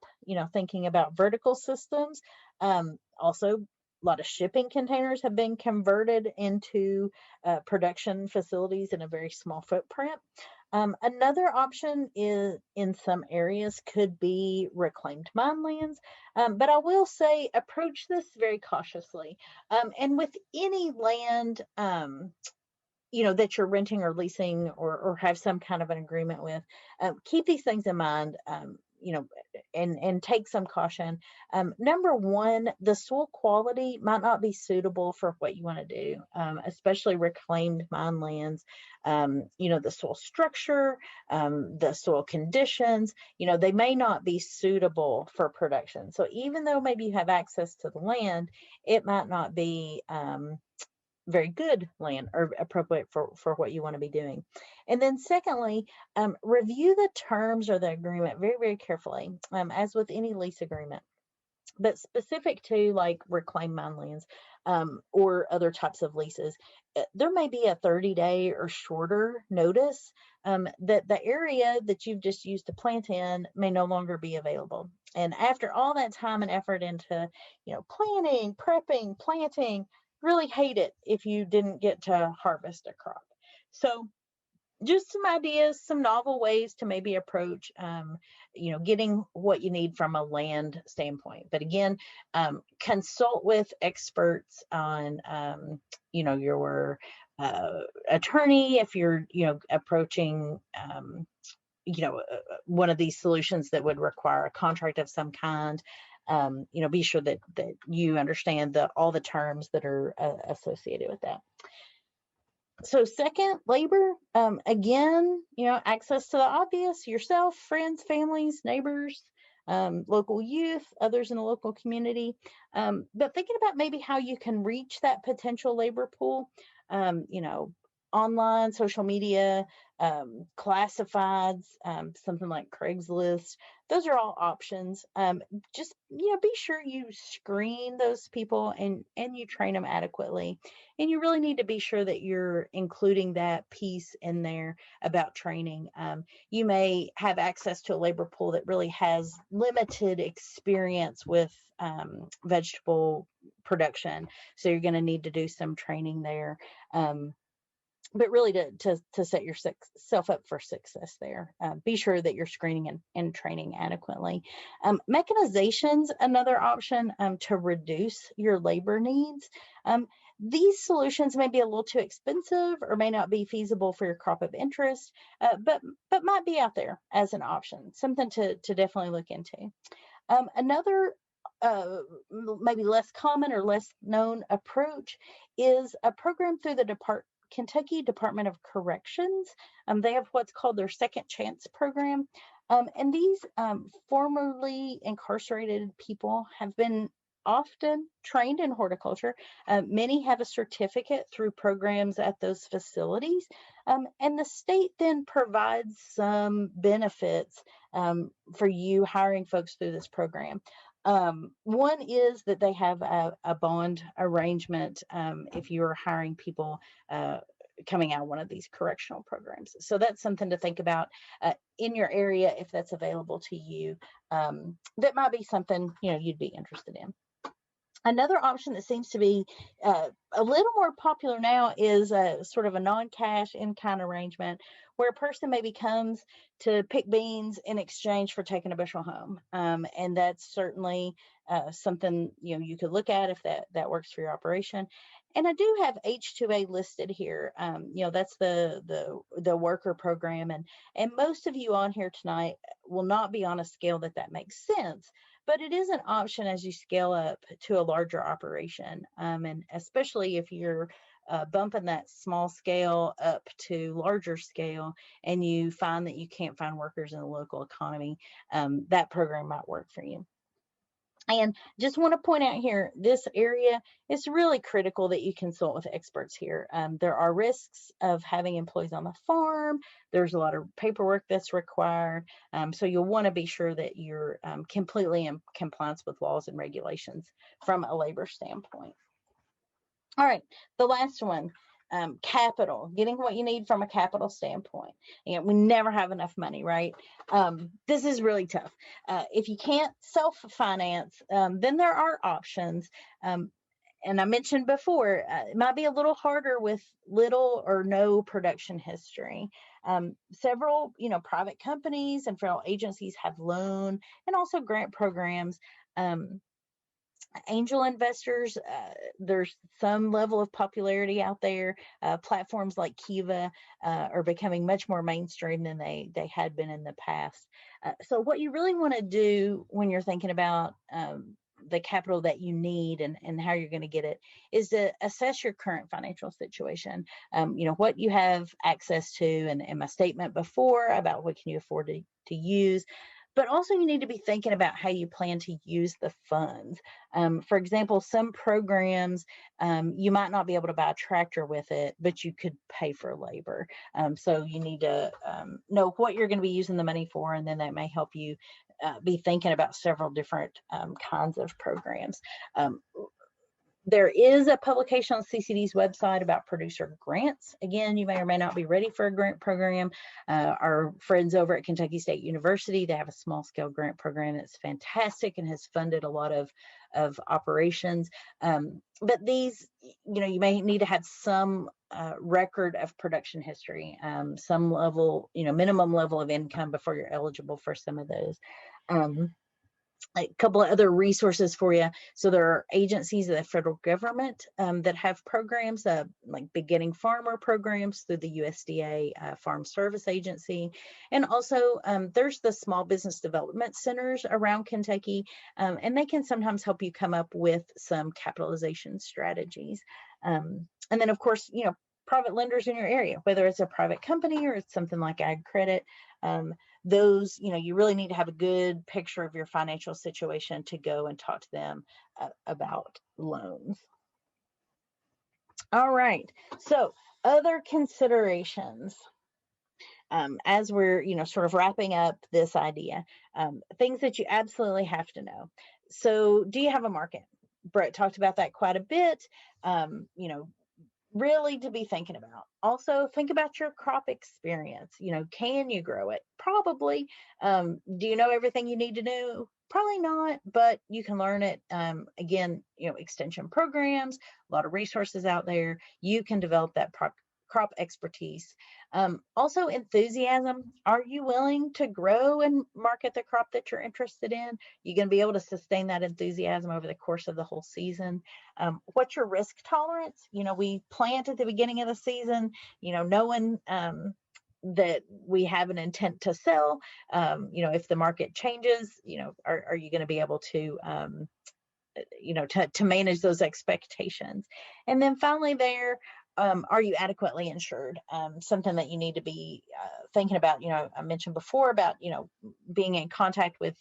thinking about vertical systems. Also, a lot of shipping containers have been converted into production facilities in a very small footprint. Another option is, in some areas, could be reclaimed mine lands. But I will say, approach this very cautiously. And with any land, that you're renting or leasing or have some kind of an agreement with, keep these things in mind, and take some caution. Number one, the soil quality might not be suitable for what you want to do, especially reclaimed mine lands. The soil structure, the soil conditions, they may not be suitable for production. So even though maybe you have access to the land, it might not be very good land or appropriate for what you want to be doing. And then secondly, review the terms or the agreement very, very carefully, as with any lease agreement. But specific to like reclaimed mine lands, or other types of leases, there may be a 30-day or shorter notice that the area that you've just used to plant in may no longer be available. And after all that time and effort into, planning, prepping, planting, really hate it if you didn't get to harvest a crop. So just some ideas, some novel ways to maybe approach, getting what you need from a land standpoint. But again, consult with experts on, your attorney if you're, approaching, one of these solutions that would require a contract of some kind. Be sure that you understand all the terms that are associated with that. So second, labor, again, access to the obvious, yourself, friends, families, neighbors, local youth, others in the local community. But thinking about maybe how you can reach that potential labor pool, online, social media, classifieds, something like Craigslist. Those are all options. Just, be sure you screen those people and you train them adequately. And you really need to be sure that you're including that piece in there about training. You may have access to a labor pool that really has limited experience with vegetable production. So you're going to need to do some training there. But really to set yourself up for success there. Be sure that you're screening and training adequately. Mechanization's another option to reduce your labor needs. These solutions may be a little too expensive or may not be feasible for your crop of interest, but might be out there as an option, something to definitely look into. Another maybe less common or less known approach is a program through the Kentucky Department of Corrections. They have what's called their Second Chance program. And these formerly incarcerated people have been often trained in horticulture. Many have a certificate through programs at those facilities. And the state then provides some benefits for you hiring folks through this program. One is that they have a bond arrangement if you're hiring people coming out of one of these correctional programs. So that's something to think about in your area if that's available to you. That might be something you'd be interested in. Another option that seems to be a little more popular now is sort of a non-cash in-kind arrangement where a person maybe comes to pick beans in exchange for taking a bushel home. And that's certainly something you could look at if that works for your operation. And I do have H2A listed here. That's the worker program. And most of you on here tonight will not be on a scale that makes sense. but it is an option as you scale up to a larger operation. And especially if you're bumping that small scale up to larger scale and you find that you can't find workers in the local economy, that program might work for you. And just want to point out here, this area, it's really critical that you consult with experts here. There are risks of having employees on the farm. There's a lot of paperwork that's required. So you'll want to be sure that you're completely in compliance with laws and regulations from a labor standpoint. All right, the last one, capital, getting what you need from a capital standpoint. And we never have enough money, right? This is really tough. If you can't self-finance, then there are options. And I mentioned before, it might be a little harder with little or no production history. Several, private companies and federal agencies have loan and also grant programs. Angel investors, there's some level of popularity out there. Platforms like Kiva are becoming much more mainstream than they had been in the past. So what you really want to do when you're thinking about the capital that you need and how you're going to get it is to assess your current financial situation. What you have access to, and my statement before about what can you afford to use. But also you need to be thinking about how you plan to use the funds. For example, some programs, you might not be able to buy a tractor with it, but you could pay for labor. So you need to know what you're going to be using the money for, and then that may help you be thinking about several different kinds of programs. There is a publication on CCD's website about producer grants. Again, you may or may not be ready for a grant program. Our friends over at Kentucky State University, they have a small scale grant program that's fantastic and has funded a lot of operations. But these, you may need to have some record of production history, some level, minimum level of income before you're eligible for some of those. A couple of other resources for you. So there are agencies of the federal government that have programs like beginning farmer programs through the USDA Farm Service Agency. And also there's the small business development centers around Kentucky, and they can sometimes help you come up with some capitalization strategies. And then of course, private lenders in your area, whether it's a private company or it's something like Ag Credit. Those, you really need to have a good picture of your financial situation to go and talk to them about loans. All right, so other considerations as we're, sort of wrapping up this idea, things that you absolutely have to know. So do you have a market? Brett talked about that quite a bit. Really to be thinking about. Also, think about your crop experience. Can you grow it? Probably. Do you know everything you need to know? Probably not, but you can learn it. Again, extension programs, a lot of resources out there. You can develop that crop expertise. Also, enthusiasm. Are you willing to grow and market the crop that you're interested in? You're going to be able to sustain that enthusiasm over the course of the whole season. What's your risk tolerance? We plant at the beginning of the season, knowing that we have an intent to sell. If the market changes, are you going to be able to to manage those expectations? And then finally are you adequately insured? Something that you need to be thinking about. I mentioned before about, being in contact with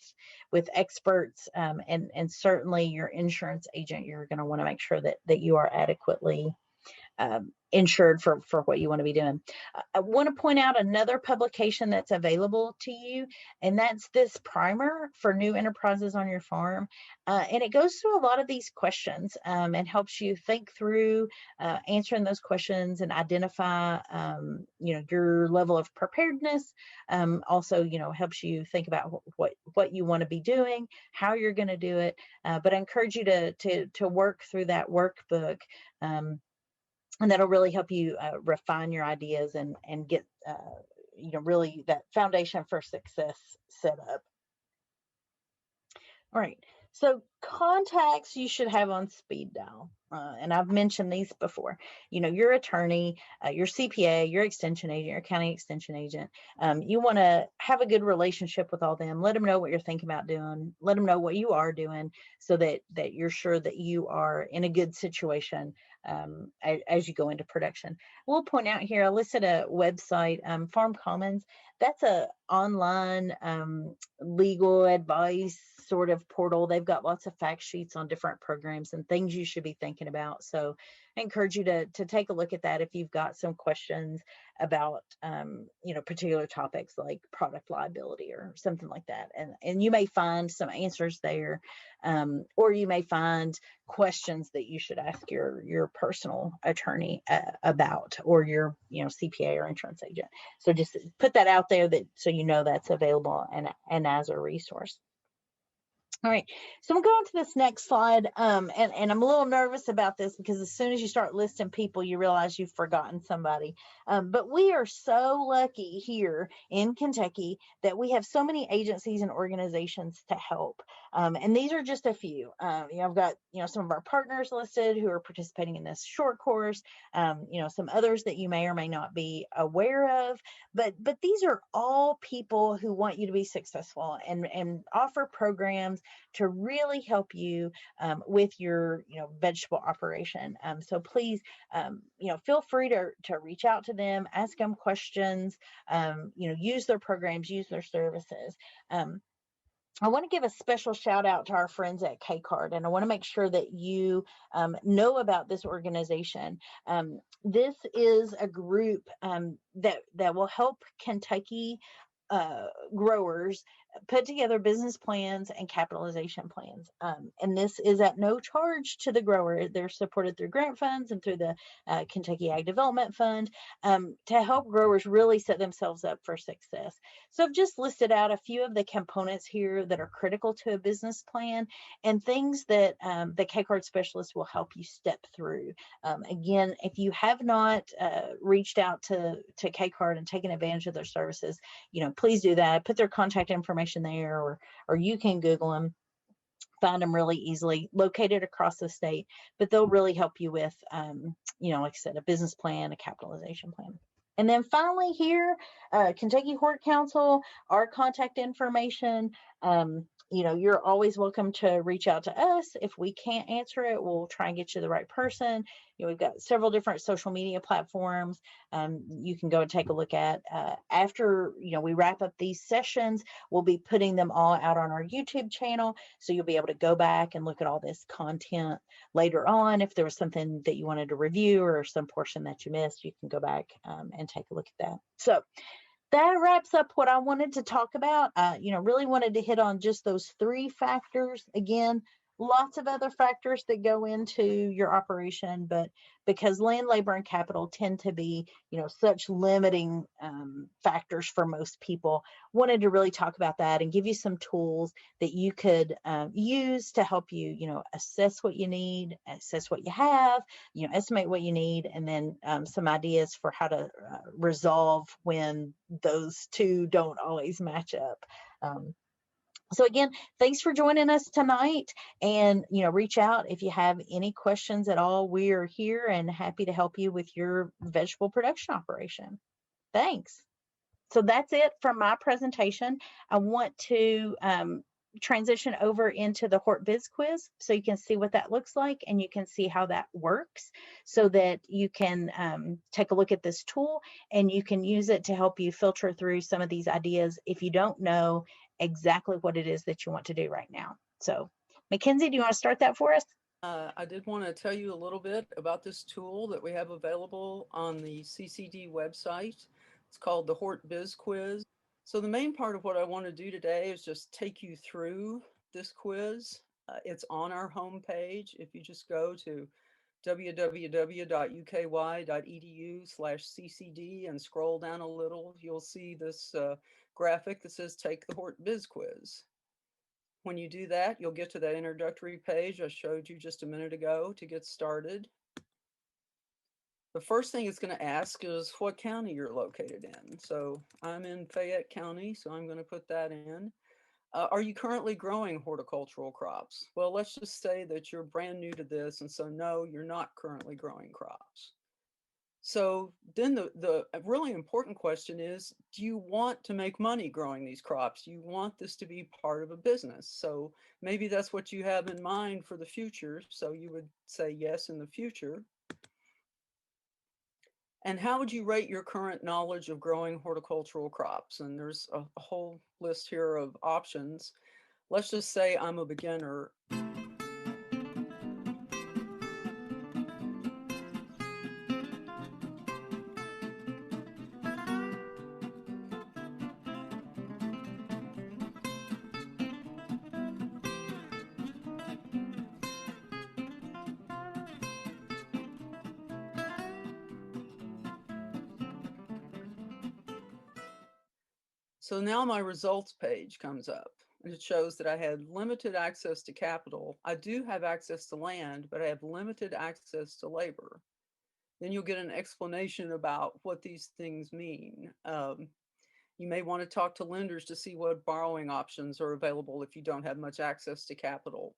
experts, and certainly your insurance agent. You're going to want to make sure that you are adequately insured for what you want to be doing. I want to point out another publication that's available to you, and that's this primer for new enterprises on your farm. And it goes through a lot of these questions and helps you think through answering those questions and identify, your level of preparedness. Also, helps you think about what you want to be doing, how you're going to do it. But I encourage you to work through that workbook. And that'll really help you refine your ideas and get, really that foundation for success set up. All right. So contacts you should have on speed dial. And I've mentioned these before. Your attorney, your CPA, your extension agent, your county extension agent. You want to have a good relationship with all them. Let them know what you're thinking about doing. Let them know what you are doing, so that you're sure that you are in a good situation as you go into production. We'll point out here, I listed a website, Farm Commons. That's a online legal advice sort of portal. They've got lots of fact sheets on different programs and things you should be thinking about. So I encourage you to take a look at that if you've got some questions about particular topics like product liability or something like that. And you may find some answers there, or you may find questions that you should ask your personal attorney about, or your CPA or insurance agent. So just put that out there, so that's available and as a resource. All right, so I'm going to this next slide, and I'm a little nervous about this because as soon as you start listing people, you realize you've forgotten somebody. But we are so lucky here in Kentucky that we have so many agencies and organizations to help. And these are just a few. I've got some of our partners listed who are participating in this short course. Some others that you may or may not be aware of. But these are all people who want you to be successful and offer programs to really help you with your vegetable operation. So please feel free to reach out to them, ask them questions, use their programs, use their services. I want to give a special shout out to our friends at KCARD, and I want to make sure that you know about this organization. This is a group that will help Kentucky growers put together business plans and capitalization plans. And this is at no charge to the grower. They're supported through grant funds and through the Kentucky Ag Development Fund to help growers really set themselves up for success. So I've just listed out a few of the components here that are critical to a business plan and things that the KCARD specialist will help you step through. Again, if you have not reached out to KCARD and taken advantage of their services, please do that. Put their contact information there, or you can Google them, find them really easily, located across the state, but they'll really help you with, like I said, a business plan, a capitalization plan. And then finally here, Kentucky Hort Council, our contact information. You're always welcome to reach out to us. If we can't answer it, we'll try and get you the right person. We've got several different social media platforms you can go and take a look at. After we wrap up these sessions, we'll be putting them all out on our YouTube channel, so you'll be able to go back and look at all this content later on. If there was something that you wanted to review or some portion that you missed, you can go back and take a look at that. So that wraps up what I wanted to talk about. Really wanted to hit on just those 3 factors. Again, lots of other factors that go into your operation, but because land, labor, and capital tend to be, such limiting factors for most people, wanted to really talk about that and give you some tools that you could use to help you, assess what you need, assess what you have, estimate what you need, and then some ideas for how to resolve when those 2 don't always match up. So again, thanks for joining us tonight, and reach out if you have any questions at all. We are here and happy to help you with your vegetable production operation. Thanks. So that's it from my presentation. I want to transition over into the Hort Biz Quiz so you can see what that looks like and you can see how that works, so that you can take a look at this tool and you can use it to help you filter through some of these ideas if you don't know exactly what it is that you want to do right now. So Mackenzie, do you want to start that for us? I did want to tell you a little bit about this tool that we have available on the CCD website. It's called the Hort Biz Quiz. So the main part of what I want to do today is just take you through this quiz. It's on our homepage. If you just go to www.uky.edu/ccd and scroll down a little, you'll see this graphic that says Take the Hort Biz Quiz. When you do that, you'll get to that introductory page I showed you just a minute ago to get started. The first thing it's going to ask is what county you're located in. So I'm in Fayette County, so I'm going to put that in. Are you currently growing horticultural crops? Well, let's just say that you're brand new to this, and so no, you're not currently growing crops. So then the really important question is, do you want to make money growing these crops? Do you want this to be part of a business? So maybe that's what you have in mind for the future. So you would say yes in the future. And how would you rate your current knowledge of growing horticultural crops? And there's a whole list here of options. Let's just say I'm a beginner. So now my results page comes up and it shows that I had limited access to capital. I do have access to land, but I have limited access to labor. Then you'll get an explanation about what these things mean. You may want to talk to lenders to see what borrowing options are available if you don't have much access to capital.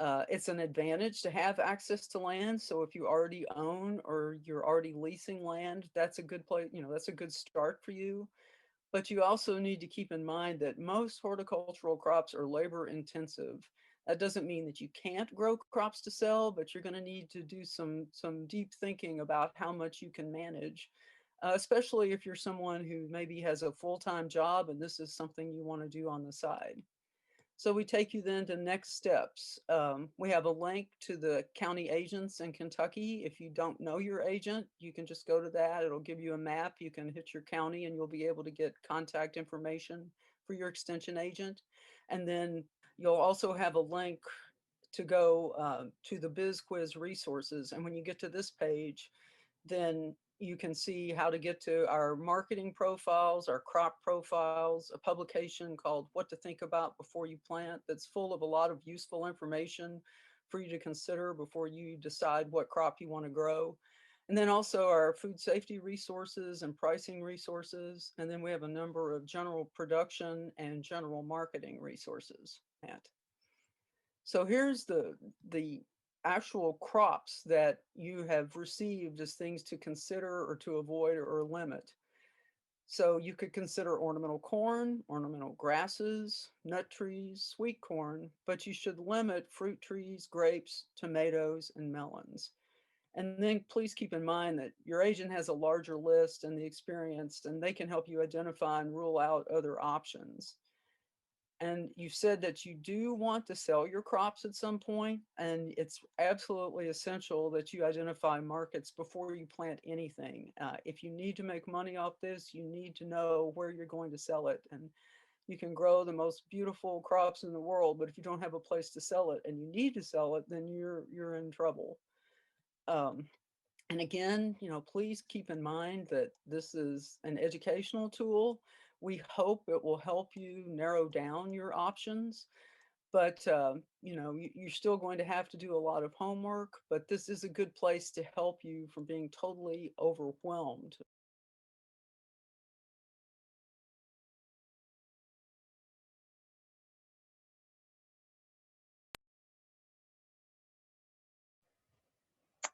It's an advantage to have access to land. So if you already own or you're already leasing land, that's a good place, that's a good start for you. But you also need to keep in mind that most horticultural crops are labor intensive. That doesn't mean that you can't grow crops to sell, but you're going to need to do some deep thinking about how much you can manage, especially if you're someone who maybe has a full-time job and this is something you want to do on the side. So we take you then to next steps. We have a link to the county agents in Kentucky. If you don't know your agent, you can just go to that. It'll give you a map. You can hit your county and you'll be able to get contact information for your extension agent. And then you'll also have a link to go to the BizQuiz resources. And when you get to this page, then you can see how to get to our marketing profiles, our crop profiles, a publication called What to Think About Before You Plant that's full of a lot of useful information for you to consider before you decide what crop you want to grow. And then also our food safety resources and pricing resources. And then we have a number of general production and general marketing resources. So here's the actual crops that you have received as things to consider or to avoid or limit. So you could consider ornamental corn, ornamental grasses, nut trees, sweet corn, but you should limit fruit trees, grapes, tomatoes, and melons. And then please keep in mind that your agent has a larger list and the experienced, and they can help you identify and rule out other options. And you said that you do want to sell your crops at some point, and it's absolutely essential that you identify markets before you plant anything. If you need to make money off this, you need to know where you're going to sell it. And you can grow the most beautiful crops in the world, but if you don't have a place to sell it and you need to sell it, then you're in trouble. And again, please keep in mind that this is an educational tool. We hope it will help you narrow down your options, but you're still going to have to do a lot of homework, but this is a good place to help you from being totally overwhelmed.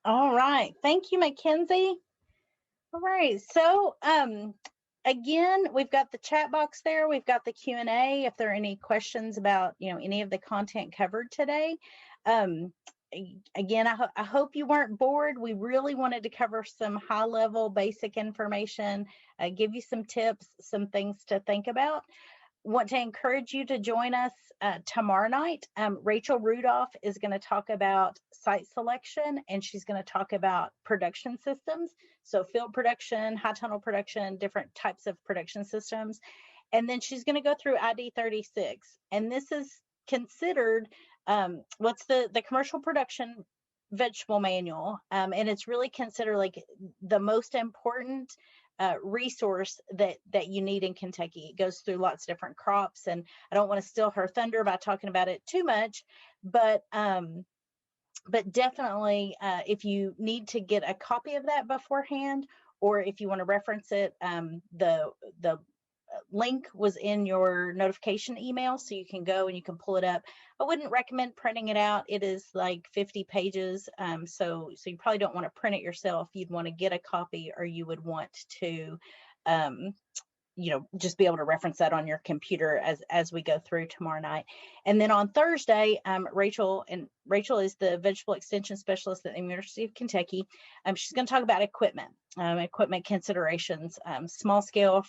All right. Thank you, Mackenzie. All right. So again, we've got the chat box there. We've got the Q&A if there are any questions about, any of the content covered today. Again, I hope you weren't bored. We really wanted to cover some high-level basic information, give you some tips, some things to think about. Want to encourage you to join us tomorrow night. Rachel Rudolph is going to talk about site selection, and she's going to talk about production systems. So field production, high tunnel production, different types of production systems. And then she's going to go through ID 36. And this is considered what's the commercial production vegetable manual. And it's really considered like the most important resource that you need in Kentucky. It goes through lots of different crops, and I don't want to steal her thunder by talking about it too much, but definitely if you need to get a copy of that beforehand, or if you want to reference it, the link was in your notification email, so you can go and you can pull it up. I wouldn't recommend printing it out. It is like 50 pages. So you probably don't want to print it yourself. You'd want to get a copy, or you would want to, just be able to reference that on your computer as we go through tomorrow night. And then on Thursday, Rachel is the vegetable extension specialist at the University of Kentucky. She's going to talk about equipment considerations, small scale,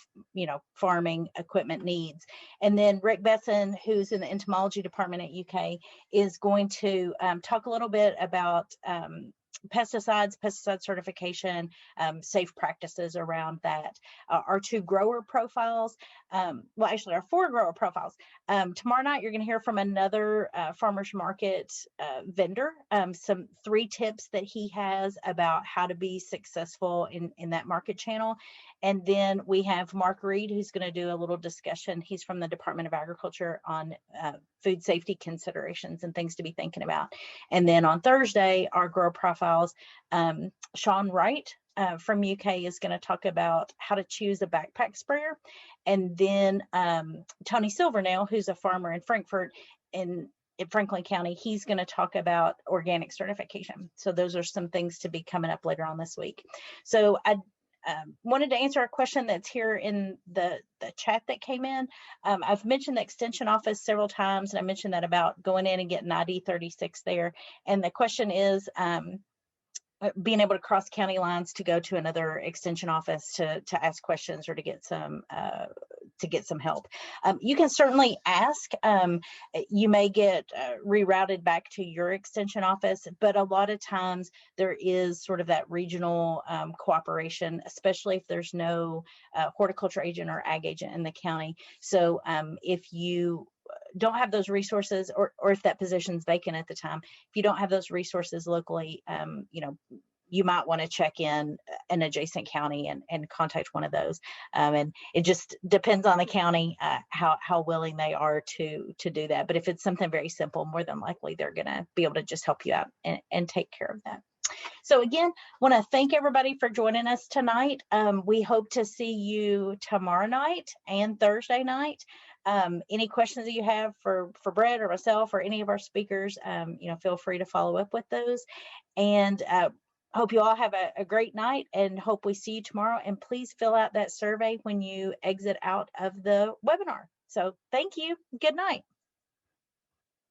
farming equipment needs. And then Rick Besson, who's in the entomology department at UK, is going to talk a little bit about pesticide certification, safe practices around that. Our 2 grower profiles, our 4 grower profiles. Tomorrow night, you're going to hear from another farmers market vendor, 3 tips that he has about how to be successful in that market channel. And then we have Mark Reed, who's going to do a little discussion. He's from the Department of Agriculture on food safety considerations and things to be thinking about. And then on Thursday, our grower profiles, Sean Wright from UK is going to talk about how to choose a backpack sprayer. And then Tony Silvernail, who's a farmer in Frankfort in Franklin County, he's going to talk about organic certification. So those are some things to be coming up later on this week. So I wanted to answer a question that's here in the chat that came in. I've mentioned the extension office several times, and I mentioned that about going in and getting ID 36 there. And the question is being able to cross county lines to go to another extension office to ask questions or to get some help. You can certainly ask. You may get rerouted back to your extension office, but a lot of times there is sort of that regional cooperation, especially if there's no horticulture agent or ag agent in the county. So if you don't have those resources, or if that position's vacant at the time, if you don't have those resources locally, you might want to check in an adjacent county and contact one of those. And it just depends on the county, how willing they are to do that. But if it's something very simple, more than likely they're going to be able to just help you out and take care of that. So again, want to thank everybody for joining us tonight. We hope to see you tomorrow night and Thursday night. Any questions that you have for Brett or myself or any of our speakers, feel free to follow up with those. And hope you all have a great night, and hope we see you tomorrow. And please fill out that survey when you exit out of the webinar. So thank you. Good night.